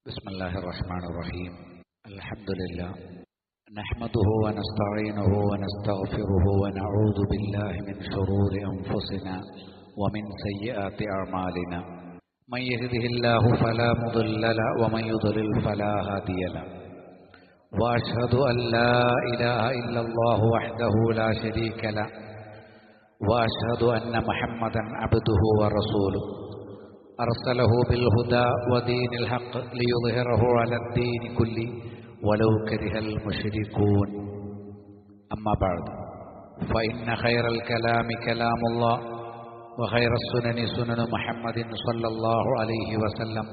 بسم الله الرحمن الرحيم. الحمد لله نحمده ونستعينه ونستغفره ونعوذ بالله من شرور أنفسنا ومن سيئات أعمالنا. من يهده الله فلا مضل له ومن يضلل فلا هادي له. وأشهد أن لا إله إلا الله وحده لا شريك له وأشهد أن محمدا عبده ورسوله أرسله بالهدى ودين الحق ليظهره على الدين كله ولو كره المشركون. أما بعد فإن خير الكلام كلام الله وخير السنن سنن محمد صلى الله عليه وسلم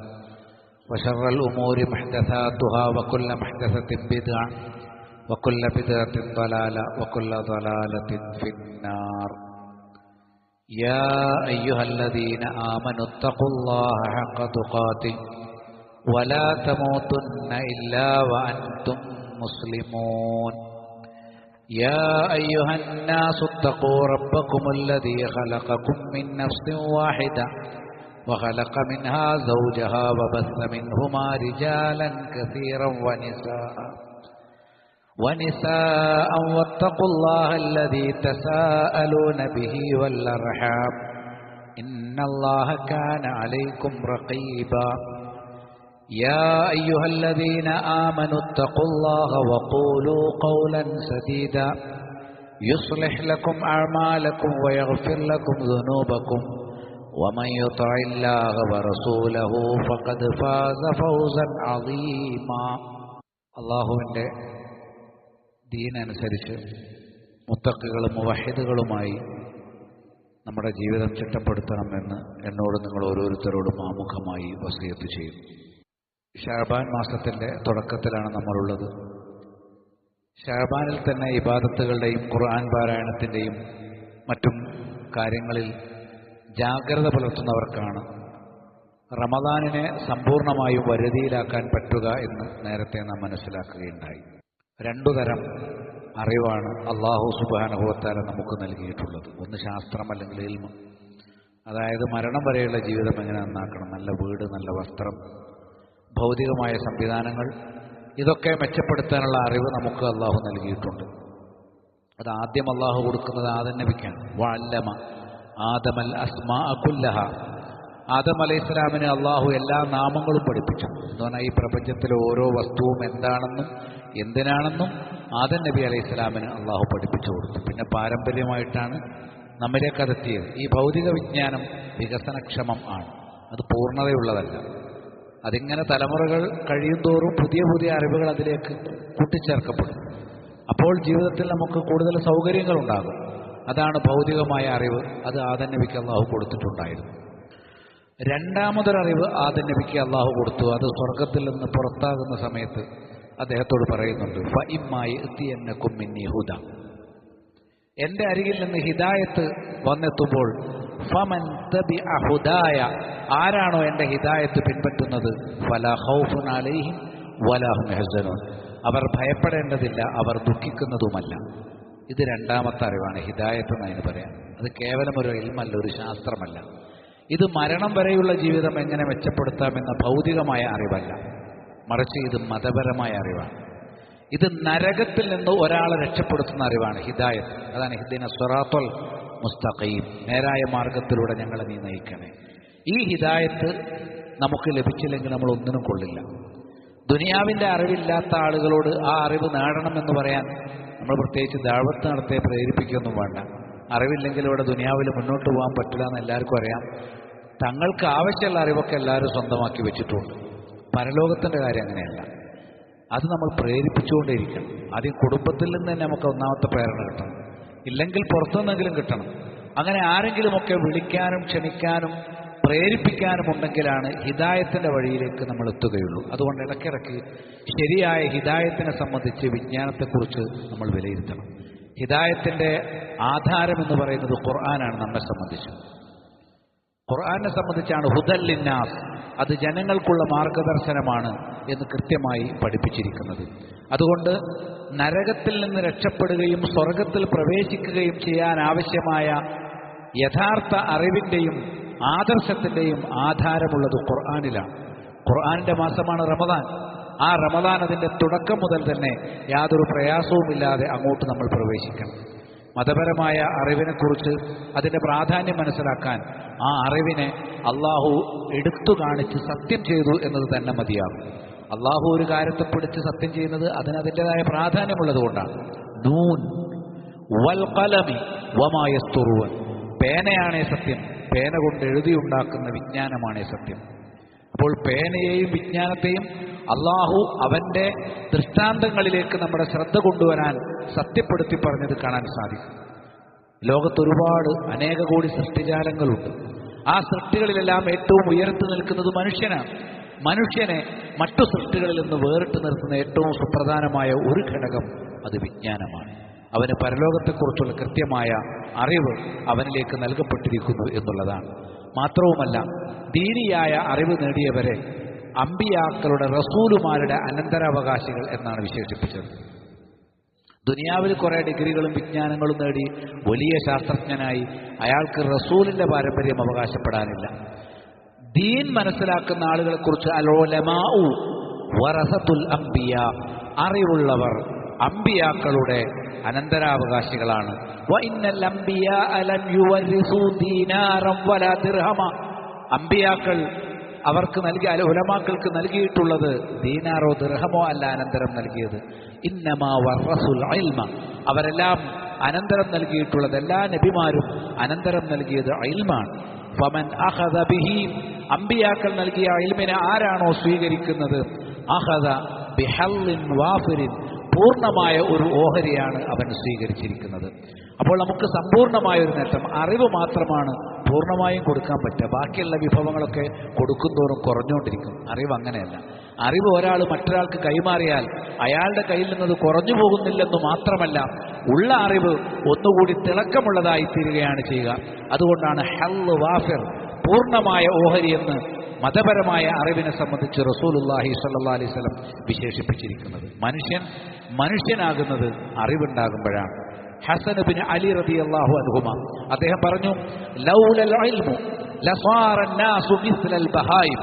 وشر الأمور محدثاتها وكل محدثة بدعة وكل بدعة ضلالة وكل ضلالة في النار. يا أيها الذين آمنوا اتقوا الله حق تقاته ولا تموتن إلا وأنتم مسلمون. يا أيها الناس اتقوا ربكم الذي خلقكم من نفس واحدة وخلق منها زوجها وبث منهما رجالا كثيرا ونساء واتقوا الله الذي تساءلون به والأرحام إن الله كان عليكم رقيبا. يا أيها الذين آمنوا اتقوا الله وقولوا قولا سديدا يصلح لكم أعمالكم ويغفر لكم ذنوبكم ومن يطع الله ورسوله فقد فاز فوزا عظيما. അല്ലാഹുവിൻ്റെ ദീനനുസരിച്ച് മുത്തഖികളും മുവഹിദുകളുമായി നമ്മുടെ ജീവിതം ചിട്ടപ്പെടുത്തണമെന്ന് എന്നോട് നിങ്ങൾ ഓരോരുത്തരോടും ആമുഖമായി വസിയത്ത് ചെയ്യുന്നു. ശഅബാൻ മാസത്തിൻ്റെ തുടക്കത്തിലാണ് നമ്മളുള്ളത്. ശഅബാനിൽ തന്നെ ഇബാദത്തുകളുടെയും ഖുർആൻ പാരായണത്തിൻ്റെയും മറ്റും കാര്യങ്ങളിൽ ജാഗ്രത പുലർത്തുന്നവർക്കാണ് റമദാനിനെ സമ്പൂർണ്ണമായും വരുതിയിലാക്കാൻ പറ്റുക എന്ന് നേരത്തെ നാം മനസ്സിലാക്കുകയുണ്ടായി. രണ്ടു തരം അറിവാണ് അല്ലാഹു സുബ്ഹാനഹു വ തആല നമുക്ക് നൽകിയിട്ടുള്ളത്. ഒന്ന് ശാസ്ത്രം അല്ലെങ്കിൽ ഇൽമ്, അതായത് മരണം വരെയുള്ള ജീവിതം എങ്ങനെ നന്നാക്കണം, നല്ല വീട്, നല്ല വസ്ത്രം, ഭൗതികമായ സംവിധാനങ്ങൾ, ഇതൊക്കെ മെച്ചപ്പെടുത്താനുള്ള അറിവ് നമുക്ക് അല്ലാഹു നൽകിയിട്ടുണ്ട്. അത് ആദ്യം അല്ലാഹു കൊടുക്കുന്നത് ആദം നബിക്കാണ്. വഅല്ലമ ആദമൽ അസ്മാഅ കുല്ലഹ. ആദം അലൈഹിസ്സലാമിന് അല്ലാഹു എല്ലാ നാമങ്ങളും പഠിപ്പിച്ചു. എന്ന് പറഞ്ഞാൽ ഈ പ്രപഞ്ചത്തിലെ ഓരോ വസ്തുവും എന്താണെന്നും എന്തിനാണെന്നും ആദം നബി അലൈഹിസ്സലാമിന് അല്ലാഹു പഠിപ്പിച്ചു കൊടുത്തു. പിന്നെ പാരമ്പര്യമായിട്ടാണ് നമ്മിലേക്ക് അതെത്തിയത്. ഈ ഭൗതിക വിജ്ഞാനം വികസനക്ഷമം ആണ്, അത് പൂർണ്ണതയുള്ളതല്ല. അതിങ്ങനെ തലമുറകൾ കഴിയും തോറും പുതിയ പുതിയ അറിവുകൾ അതിലേക്ക് കൂട്ടിച്ചേർക്കപ്പെടും. അപ്പോൾ ജീവിതത്തിൽ നമുക്ക് കൂടുതൽ സൗകര്യങ്ങളുണ്ടാകും. അതാണ് ഭൗതികമായ അറിവ്. അത് ആദം നബിക്ക് അല്ലാഹു കൊടുത്തിട്ടുണ്ടായിരുന്നു. രണ്ടാമതൊരറിവ് ആദം നബിക്ക് അല്ലാഹു കൊടുത്തു. അത് സ്വർഗത്തിൽ നിന്ന് പുറത്താകുന്ന സമയത്ത് അദ്ദേഹത്തോട് പറയുന്നുണ്ട്, ഫഇമ്മാ യഅ്തിയന്നകും മിന്നീ ഹുദ. എൻ്റെ അരികിൽ നിന്ന് ഹിദായത്ത് വന്നെത്തുമ്പോൾ ഫമൻ തബിഅ ഹുദായ, ആരാണോ എൻ്റെ ഹിദായത്ത് പിൻപറ്റുന്നത്, ഫലാ ഖൗഫുൻ അലൈഹിം വലാ ഹും യഹ്സനൂൻ, അവർ ഭയപ്പെടേണ്ടതില്ല, അവർ ദുഃഖിക്കുന്നതുമല്ല. ഇത് രണ്ടാമത്തെ അറിവാണ് ഹിദായത്ത് എന്നതിന് പറയാം. അത് കേവലം ഒരു ഇൽമല്ല, ഒരു ശാസ്ത്രമല്ല. ഇത് മരണം വരെയുള്ള ജീവിതം എങ്ങനെ മെച്ചപ്പെടുത്താമെന്ന ഭൗതികമായ അറിവല്ല, മറിച്ച് ഇത് മതപരമായ അറിവാണ്. ഇത് നരകത്തിൽ നിന്ന് ഒരാളെ രക്ഷപ്പെടുത്തുന്ന അറിവാണ് ഹിദായത്ത്. അതാണ് ഇഹ്ദിന സിറാത്തുൽ മുസ്തഖീം, നേരായ മാർഗത്തിലൂടെ ഞങ്ങളെ നീ നയിക്കണേ. ഈ ഹിദായത്ത് നമുക്ക് ലഭിച്ചില്ലെങ്കിൽ നമ്മൾ ഒന്നിനും കൊള്ളില്ല. ദുനിയാവിൻ്റെ അറിവില്ലാത്ത ആളുകളോട് ആ അറിവ് നേടണമെന്ന് പറയാൻ നമ്മൾ പ്രത്യേകിച്ച് ദഅവത്ത് നടത്തിയെ പ്രേരിപ്പിക്കുകയൊന്നും വേണ്ട. അറിവില്ലെങ്കിൽ ഇവിടെ ദുനിയാവിൽ മുന്നോട്ട് പോകാൻ പറ്റില്ല എന്ന് എല്ലാവർക്കും അറിയാം. തങ്ങൾക്ക് ആവശ്യമുള്ള അറിവൊക്കെ എല്ലാവരും സ്വന്തമാക്കി വെച്ചിട്ടുണ്ട്. പരലോകത്തിൻ്റെ കാര്യം അങ്ങനെയല്ല. അത് നമ്മൾ പ്രേരിപ്പിച്ചുകൊണ്ടേയിരിക്കണം. ആദ്യം കുടുംബത്തിൽ നിന്ന് തന്നെ നമുക്ക് ഒന്നാമത്തെ പ്രേരണ കിട്ടണം, ഇല്ലെങ്കിൽ പുറത്തുനിന്നെങ്കിലും കിട്ടണം. അങ്ങനെ ആരെങ്കിലുമൊക്കെ വിളിക്കാനും ക്ഷണിക്കാനും പ്രേരിപ്പിക്കാനും ഉണ്ടെങ്കിലാണ് ഹിദായത്തിൻ്റെ വഴിയിലേക്ക് നമ്മൾ എത്തുകയുള്ളൂ. അതുകൊണ്ട് ഇടയ്ക്കിടയ്ക്ക് ശരിയായ ഹിദായത്തിനെ സംബന്ധിച്ച് വിജ്ഞാനത്തെക്കുറിച്ച് നമ്മൾ വിലയിരുത്തണം. ഹിദായത്തിൻ്റെ ആധാരം എന്ന് പറയുന്നത് ഖുർആനാണ്. നമ്മെ സംബന്ധിച്ച് ഖുർആനെ സംബന്ധിച്ചാണ് ഹുദൽ ലിന്നാസ്, അത് ജനങ്ങൾക്കുള്ള മാർഗദർശനമാണ് എന്ന് കൃത്യമായി പഠിപ്പിച്ചിരിക്കുന്നത്. അതുകൊണ്ട് നരകത്തിൽ നിന്ന് രക്ഷപ്പെടുകയും സ്വർഗത്തിൽ പ്രവേശിക്കുകയും ചെയ്യാൻ ആവശ്യമായ യഥാർത്ഥ അറിവിൻ്റെയും ആദർശത്തിൻ്റെയും ആധാരമുള്ളത് ഖുർആനിലാണ്. ഖുർആനിന്റെ മാസമാണ് റമദാൻ. ആ റമദാൻ അതിന്റെ തുടക്കം മുതൽ തന്നെ യാതൊരു പ്രയാസവുമില്ലാതെ അങ്ങോട്ട് നമ്മൾ പ്രവേശിക്കണം. മതപരമായ അറിവിനെക്കുറിച്ച് അതിന്റെ പ്രാധാന്യം മനസ്സിലാക്കാൻ ആ അറിവിനെ അള്ളാഹു എടുത്തു കാണിച്ച് സത്യം ചെയ്തു എന്നത് തന്നെ മതിയാകും. അള്ളാഹു ഒരു കാര്യത്തെ പിടിച്ച് സത്യം ചെയ്യുന്നത് അതിനതിൻ്റെതായ പ്രാധാന്യമുള്ളത് കൊണ്ടാണ്. നൂൻ വൽ ഖലമി വമാ യസ്തുറൂൻ. പേനയാണേ സത്യം, പേന കൊണ്ട് എഴുതിയുണ്ടാക്കുന്ന വിജ്ഞാനമാണേ സത്യം. അപ്പോൾ പേനയെയും വിജ്ഞാനത്തെയും അള്ളാഹു അവന്റെ ദൃഷ്ടാന്തങ്ങളിലേക്ക് നമ്മുടെ ശ്രദ്ധ കൊണ്ടുവരാൻ സത്യപ്പെടുത്തി പറഞ്ഞത് കാണാൻ സാധിക്കും. ലോകത്തൊരുപാട് അനേക കോടി സൃഷ്ടിജാലങ്ങളുണ്ട്. ആ സൃഷ്ടികളിലെല്ലാം ഏറ്റവും ഉയർത്തി നിൽക്കുന്നത് മനുഷ്യനാണ്. മനുഷ്യനെ മറ്റു സൃഷ്ടികളിൽ നിന്ന് വേറിട്ട് നിർത്തുന്ന ഏറ്റവും സുപ്രധാനമായ ഒരു ഘടകം അത് വിജ്ഞാനമാണ്. അവന് പരലോകത്തെക്കുറിച്ചുള്ള കൃത്യമായ അറിവ് അവനിലേക്ക് നൽകപ്പെട്ടിരിക്കുന്നു എന്നുള്ളതാണ്. മാത്രവുമല്ല, ദീനിയായ അറിവ് നേടിയവരെ അമ്പിയാക്കളുടെ റസൂലുമാരുടെ അനന്തരാവകാശികൾ എന്നാണ് വിശേഷിപ്പിച്ചത്. ദുനിയാവിൽ കുറെ ഡിഗ്രികളും വിജ്ഞാനങ്ങളും നേടി വലിയ ശാസ്ത്രജ്ഞനായി അയാൾക്ക് റസൂലിന്റെ പാരമ്പര്യം അവകാശപ്പെടാനില്ല. ദീൻ മനസ്സിലാക്കുന്ന ആളുകളെക്കുറിച്ച് അൽ ഉലമാഉ വറസത്തുൽ അംബിയ, അറിവുള്ളവർ അമ്പിയാക്കളുടെ അനന്തരാവകാശികളാണ്. വഇന്നൽ അംബിയാഅ ലം യുവരിസു ദീനാറൻ വലാ ദിർഹമ. അമ്പിയാക്കൾ അവർക്ക് നൽകിയ ഉലമാക്കൾക്ക് നൽകിയിട്ടുള്ളത് ദീനാറോ ദിർഹമോ അല്ല അനന്തരം നൽകിയത്. ഇന്നമാ വറസുൽ ഇൽമ. അവരെല്ലാം അനന്തരം നൽകിയിട്ടുള്ളത്, എല്ലാ നബിമാരും അനന്തരം നൽകിയത് ഇൽമാണ്. ഫമൻ അഖദ ബിഹി. അമ്പിയാക്കൾ നൽകിയ ഇൽമിനെ ആരാണോ സ്വീകരിക്കുന്നത്, അഖദ ബിഹല്ലിൻ വാഫിരിൻ. പൂർണ്ണമായ ഒരു ഓഹരിയാണ് അവൻ സ്വീകരിച്ചിരിക്കുന്നത്. അപ്പോൾ നമുക്ക് സമ്പൂർണ്ണമായ ഒരു നേട്ടം അറിവ് മാത്രമാണ് പൂർണ്ണമായും കൊടുക്കാൻ പറ്റുക. ബാക്കിയുള്ള വിഭവങ്ങളൊക്കെ കൊടുക്കുന്തോറും കുറഞ്ഞുകൊണ്ടിരിക്കും. അറിവ് അങ്ങനെയല്ല. അറിവ് ഒരാൾ മറ്റൊരാൾക്ക് കൈമാറിയാൽ അയാളുടെ കയ്യിൽ നിന്നത് കുറഞ്ഞു പോകുന്നില്ലെന്ന് മാത്രമല്ല, ഉള്ള അറിവ് ഒന്നുകൂടി തിളക്കമുള്ളതായി തീരുകയാണ് ചെയ്യുക. അതുകൊണ്ടാണ് ഹല്ല് വാഫിർ, പൂർണ്ണമായ ഓഹരി എന്ന് മതപരമായ അറിവിനെ സംബന്ധിച്ച് റസൂലുള്ളാഹി സ്വല്ലല്ലാഹി അലൈഹി വസല്ലം വിശേഷിപ്പിച്ചിരിക്കുന്നത്. മനുഷ്യനാകുന്നത് അറിവുണ്ടാകുമ്പോഴാണ്. ഹസൻ ഇബ്നു അലി റളിയല്ലാഹു അൻഹുമ അദ്ദേഹം പറഞ്ഞു, ലൗലൽ ഇൽമു ലസാറ നാസു മിസ്ലൽ ബഹായിം.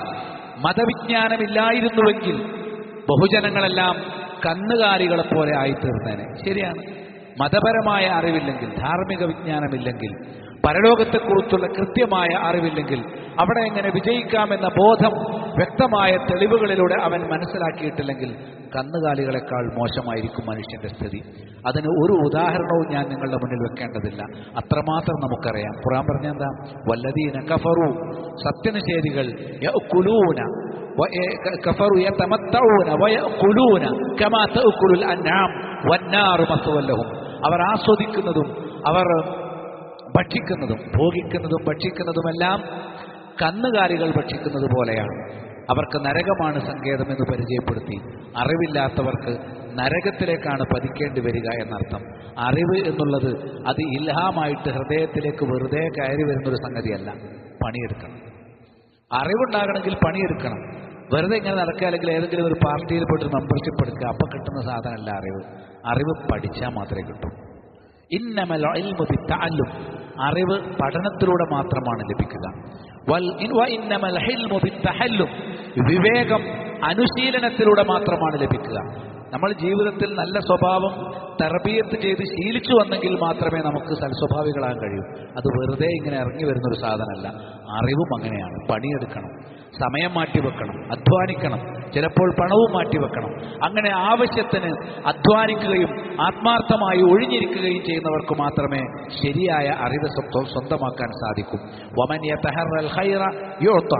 മതവിജ്ഞാനമില്ലായിരുന്നുവെങ്കിൽ ബഹുജനങ്ങളെല്ലാം കന്നുകാലികളെ പോലെ ആയിത്തീർന്നേനെ. ശരിയാണ്. മതപരമായ അറിവില്ലെങ്കിൽ, ധാർമ്മിക വിജ്ഞാനമില്ലെങ്കിൽ, പരലോകത്തെക്കുറിച്ചുള്ള കൃത്യമായ അറിവില്ലെങ്കിൽ അവിടെ എങ്ങനെ വിജയിക്കാമെന്ന ബോധം വ്യക്തമായ തെളിവുകളിലൂടെ അവൻ മനസ്സിലാക്കിയിട്ടില്ലെങ്കിൽ കന്നുകാലികളെക്കാൾ മോശമായിരിക്കും മനുഷ്യന്റെ സ്ഥിതി. അതിന് ഒരു ഉദാഹരണവും ഞാൻ നിങ്ങളുടെ മുന്നിൽ വെക്കേണ്ടതില്ല, അത്രമാത്രം നമുക്കറിയാം. ഖുർആൻ പറഞ്ഞ എന്താ? വല്ലദീന കഫറു, സത്യനിഷേധികൾ, യഅകുലൂന കഫറു യതമത്തഊന വയഅകുലൂന കമാ തഅകുലുൽ അൻആം വന്നാറു മസ്വൽ ലഹും. അവർ ആസ്വദിക്കുന്നതും അവർ ഭക്ഷിക്കുന്നതും, ഭോഗിക്കുന്നതും ഭക്ഷിക്കുന്നതുമെല്ലാം കന്നുകാലികൾ ഭക്ഷിക്കുന്നത് പോലെയാണ്. അവർക്ക് നരകമാണ് സങ്കേതമെന്ന് പരിചയപ്പെടുത്തി. അറിവില്ലാത്തവർക്ക് നരകത്തിലേക്കാണ് പതിക്കേണ്ടി വരിക എന്നർത്ഥം. അറിവ് എന്നുള്ളത് അത് ഇൽഹാമായിട്ട് ഹൃദയത്തിലേക്ക് വെറുതെ കയറി വരുന്നൊരു സംഗതിയല്ല. പണിയെടുക്കണം. അറിവുണ്ടാകണമെങ്കിൽ പണിയെടുക്കണം. വെറുതെ ഇങ്ങനെ നടക്കുക, അല്ലെങ്കിൽ ഏതെങ്കിലും ഒരു പാർട്ടിയിൽ പോയിട്ട് മെമ്പർഷിപ്പ് എടുക്കുക, അപ്പം കിട്ടുന്ന സാധനമല്ല അറിവ്. അറിവ് പഠിച്ചാൽ മാത്രമേ കിട്ടൂ. ഇന്നമൽ ഇൽമു ബിത്തഅല്ലും. അറിവ് പഠനത്തിലൂടെ മാത്രമാണ് ലഭിക്കുക. വഇന്നമൽ ഹിൽമു ബിത്തഹല്ലും. വിവേകം അനുശീലനത്തിലൂടെ മാത്രമാണ് ലഭിക്കുക. നമ്മൾ ജീവിതത്തിൽ നല്ല സ്വഭാവം തർബിയത്ത് ചെയ്ത് ശീലിച്ചു വന്നെങ്കിൽ മാത്രമേ നമുക്ക് സൽസ്വഭാവികളാകാൻ കഴിയൂ. അത് വെറുതെ ഇങ്ങനെ ഇറങ്ങി വരുന്നൊരു സാധനമല്ല. അറിവും അങ്ങനെയാണ്. പണിയെടുക്കണം, സമയം മാറ്റിവെക്കണം, അധ്വാനിക്കണം, ചിലപ്പോൾ പണവും മാറ്റിവെക്കണം. അങ്ങനെ ആവശ്യത്തിന് അധ്വാനിക്കുകയും ആത്മാർത്ഥമായി ഒഴിഞ്ഞിരിക്കുകയും ചെയ്യുന്നവർക്ക് മാത്രമേ ശരിയായ അറിവ് സ്വന്തമാക്കാൻ സാധിക്കൂ. വമൻ യതഹറൽ ഖൈറ യുഅത.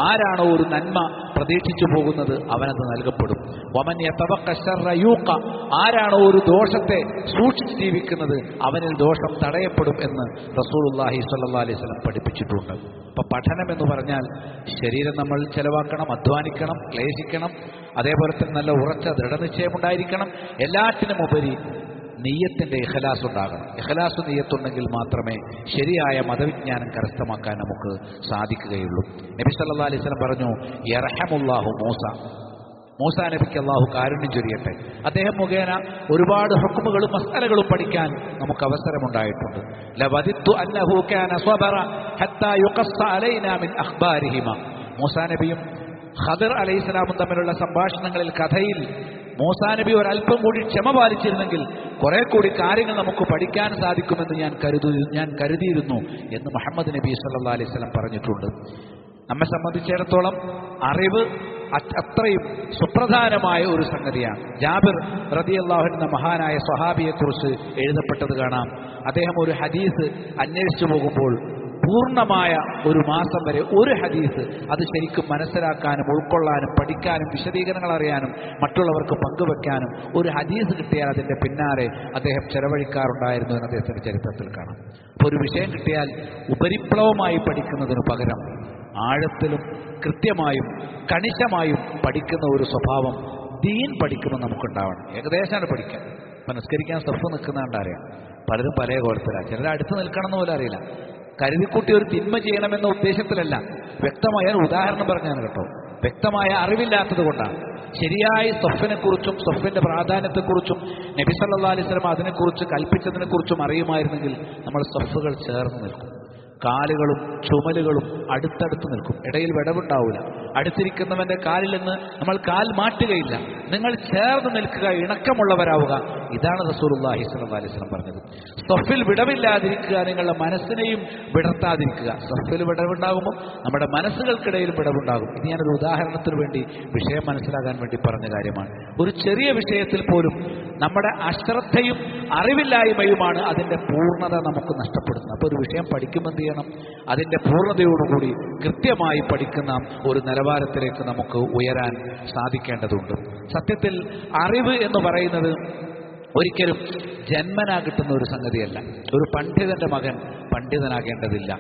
ആരാണോ ഒരു നന്മ പ്രതീക്ഷിച്ചു പോകുന്നത് അവനത് നൽകപ്പെടും. വമൻ യതവഖ ശർറ യൂഖ. ആരാണോ ഒരു ദോഷത്തെ സൂക്ഷിച്ച് ജീവിക്കുന്നത് അവനിൽ ദോഷം തടയപ്പെടും എന്ന് റസൂലുള്ളാഹി സ്വല്ലല്ലാഹി അലൈഹി വസല്ലം പഠിപ്പിച്ചിട്ടുണ്ട്. അപ്പൊ പഠനം എന്ന് പറഞ്ഞാൽ ശരീരം നമ്മൾ ചെലവാക്കണം, അധ്വാനിക്കണം, ക്ലേശിക്കണം, അതേപോലെ തന്നെ നല്ല ഉറച്ച ദൃഢനിശ്ചയമുണ്ടായിരിക്കണം. എല്ലാറ്റിനും ഉപരി നിയ്യത്തിന്റെ ഇഖ്ലാസ് ഉണ്ടാകണം. ഇഖ്ലാസ് നിയ്യത്തുണ്ടെങ്കിൽ മാത്രമേ ശരിയായ മതവിജ്ഞാനം കരസ്ഥമാക്കാൻ നമുക്ക് സാധിക്കുകയുള്ളൂ. നബി സല്ലല്ലാഹു അലൈഹി വസല്ലം പറഞ്ഞു, യർഹമുല്ലാഹു മൂസ. മൂസാ നബിക്ക് അള്ളാഹു കാരുണ്യം ചൊരിയട്ടെ. അദ്ദേഹം മുഖേന ഒരുപാട് ഹുക്മുകളും മസ്അലകളും പഠിക്കാൻ നമുക്ക് അവസരമുണ്ടായിട്ടുണ്ട്. ലവദിത്തു അന്നഹു കാന സ്വബറ ഹത്താ യുഖസ്സ അലൈനാ മിൻ അഖ്ബാരിഹിമ. മൂസാ നബിയും ഖദർ അലൈഹിസ്സലാമും തമ്മിലുള്ള സംഭാഷണങ്ങളിൽ, കഥയിൽ മൂസാ നബി ഒരല്പം കൂടി ക്ഷമ പാലിച്ചിരുന്നെങ്കിൽ കുറെ കൂടി കാര്യങ്ങൾ നമുക്ക് പഠിക്കാൻ സാധിക്കുമെന്ന് ഞാൻ കരുതിയിരുന്നു എന്ന് മുഹമ്മദ് നബി സല്ലല്ലാഹു അലൈഹി വസല്ലം പറഞ്ഞിട്ടുണ്ട്. നമ്മെ സംബന്ധിച്ചിടത്തോളം അറിവ് അത്രയും സുപ്രധാനമായ ഒരു സംഗതിയാണ്. ജാബിർ റളിയല്ലാഹു അൻഹു എന്ന മഹാനായ സ്വഹാബിയെക്കുറിച്ച് എഴുതപ്പെട്ടത് കാണാം. അദ്ദേഹം ഒരു ഹദീസ് അന്വേഷിച്ചു പോകുമ്പോൾ പൂർണ്ണമായ ഒരു മാസം വരെ ഒരു ഹദീസ് അത് ശരിക്കും മനസ്സിലാക്കാനും ഉൾക്കൊള്ളാനും പഠിക്കാനും വിശദീകരണങ്ങൾ അറിയാനും മറ്റുള്ളവർക്ക് പങ്കുവെക്കാനും ഒരു ഹദീസ് കിട്ടിയാൽ അതിൻ്റെ പിന്നാലെ അദ്ദേഹം ചെലവഴിക്കാറുണ്ടായിരുന്നു എന്ന് അദ്ദേഹത്തിൻ്റെ ചരിത്രത്തിൽ കാണാം. അപ്പോൾ ഒരു വിഷയം കിട്ടിയാൽ ഉപരിപ്ലവമായി പഠിക്കുന്നതിനു പകരം ആഴത്തിലും കൃത്യമായും കണിശമായും പഠിക്കുന്ന ഒരു സ്വഭാവം ദീൻ പഠിക്കുമ്പോൾ നമുക്കുണ്ടാവണം. ഏകദേശമാണ് പഠിക്കാം. ഇപ്പം നിസ്കരിക്കാൻ സഫ് നിൽക്കുന്നതുകൊണ്ടറിയാം. പലരും പല കോലത്തിലാണ്. ചിലർ അടുത്ത് നിൽക്കണം എന്ന് പോലും അറിയില്ല. കരുതിക്കൂട്ടി ഒരു തിന്മ ചെയ്യണമെന്ന ഉദ്ദേശത്തിലല്ല, വ്യക്തമായ ഉദാഹരണം പറഞ്ഞാണ് കേട്ടോ. വ്യക്തമായ അറിവില്ലാത്തത് കൊണ്ടാണ്. ശരിയായ സഫിനെക്കുറിച്ചും സഫിന്റെ പ്രാധാന്യത്തെക്കുറിച്ചും നബി സല്ലല്ലാഹു അലൈഹി വസല്ലം അതിനെക്കുറിച്ച് കൽപ്പിച്ചതിനെക്കുറിച്ചും അറിയുമായിരുന്നെങ്കിൽ നമ്മൾ സഫുകൾ ചേർന്ന് നിൽക്കും. കാലുകളും ചുമലുകളും അടുത്തടുത്ത് നിൽക്കും. ഇടയിൽ വിടവുണ്ടാവില്ല. അടുത്തിരിക്കുന്നവന്റെ കാലിൽ നിന്ന് നമ്മൾ കാൽ മാറ്റുകയില്ല. നിങ്ങൾ ചേർന്ന് നിൽക്കുക, ഇണക്കമുള്ളവരാവുക. ഇതാണ് റസൂലുള്ളാഹി സ്വല്ലല്ലാഹു അലൈഹി വസല്ലം പറഞ്ഞത്. സഫിൽ വിടവില്ലാതിരിക്കുക, നിങ്ങളുടെ മനസ്സിനെയും വിടർത്താതിരിക്കുക. സഫിൽ വിടവുണ്ടാകുമ്പോൾ നമ്മുടെ മനസ്സുകൾക്കിടയിലും വിടവുണ്ടാകും. ഇത് ഞാനൊരു ഉദാഹരണത്തിന് വേണ്ടി വിഷയം മനസ്സിലാകാൻ വേണ്ടി പറഞ്ഞ കാര്യമാണ്. ഒരു ചെറിയ വിഷയത്തിൽ പോലും നമ്മുടെ അശ്രദ്ധയും അറിവില്ലായ്മയുമാണ് അതിൻ്റെ പൂർണ്ണത നമുക്ക് നഷ്ടപ്പെടുന്നത്. അപ്പോൾ ഒരു വിഷയം പഠിക്കുമ്പോൾ എന്ത് ചെയ്യണം? അതിൻ്റെ പൂർണ്ണതയോടുകൂടി കൃത്യമായി പഠിക്കുന്ന ഒരു നിലവാരത്തിലേക്ക് നമുക്ക് ഉയരാൻ സാധിക്കേണ്ടതുണ്ട്. സത്യത്തിൽ അറിവ് എന്ന് പറയുന്നത് ഒരിക്കലും ജന്മനാ കിട്ടുന്ന ഒരു സംഗതിയല്ല. ഒരു പണ്ഡിതന്റെ മകൻ പണ്ഡിതനാകേണ്ടതില്ല.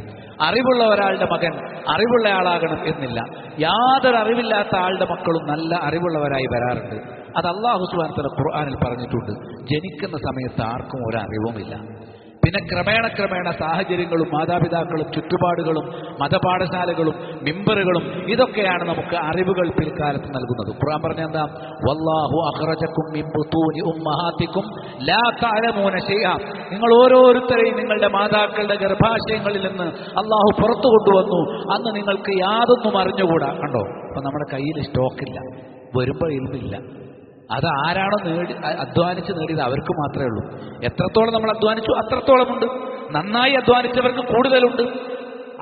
അറിവുള്ള ഒരാളുടെ മകൻ അറിവുള്ള ആളാകണം എന്നില്ല. യാതൊരു അറിവില്ലാത്ത ആളുടെ മക്കളും നല്ല അറിവുള്ളവരായി വരാറുണ്ട്. അത് അല്ലാഹു സുബ്ഹാനഹു വ തആല ഖുർആനിൽ പറഞ്ഞിട്ടുണ്ട്. ജനിക്കുന്ന സമയത്ത് ആർക്കും ഒരറിവുമില്ല. പിന്നെ ക്രമേണ സാഹചര്യങ്ങളും മാതാപിതാക്കളും ചുറ്റുപാടുകളും മതപാഠശാലകളും മിമ്പറുകളും ഇതൊക്കെയാണ് നമുക്ക് അറിവുകൾ പിൽക്കാലത്ത് നൽകുന്നത്. ഖുർആൻ പറഞ്ഞ എന്താ? വല്ലാഹു അഖ്റജകും മിൻ ബുതൂനി ഉമ്മഹാതികും ലാ തഅലമൂന ശൈഅ. നിങ്ങൾ ഓരോരുത്തരെയും നിങ്ങളുടെ മാതാക്കളുടെ ഗർഭാശയങ്ങളിൽ നിന്ന് അല്ലാഹു പുറത്തു കൊണ്ടുവന്നു. അന്ന് നിങ്ങൾക്ക് യാതൊന്നും അറിഞ്ഞുകൂടാ. കണ്ടോ? അപ്പൊ നമ്മുടെ കയ്യിൽ സ്റ്റോക്കില്ല, വരുമ്പോൾ ഇൽമില്ല. അത് ആരാണോ അധ്വാനിച്ച് നേടിയത് അവർക്ക് മാത്രമേ ഉള്ളൂ. എത്രത്തോളം നമ്മൾ അധ്വാനിച്ചു അത്രത്തോളമുണ്ട്. നന്നായി അധ്വാനിച്ചവർക്ക് കൂടുതലുണ്ട്,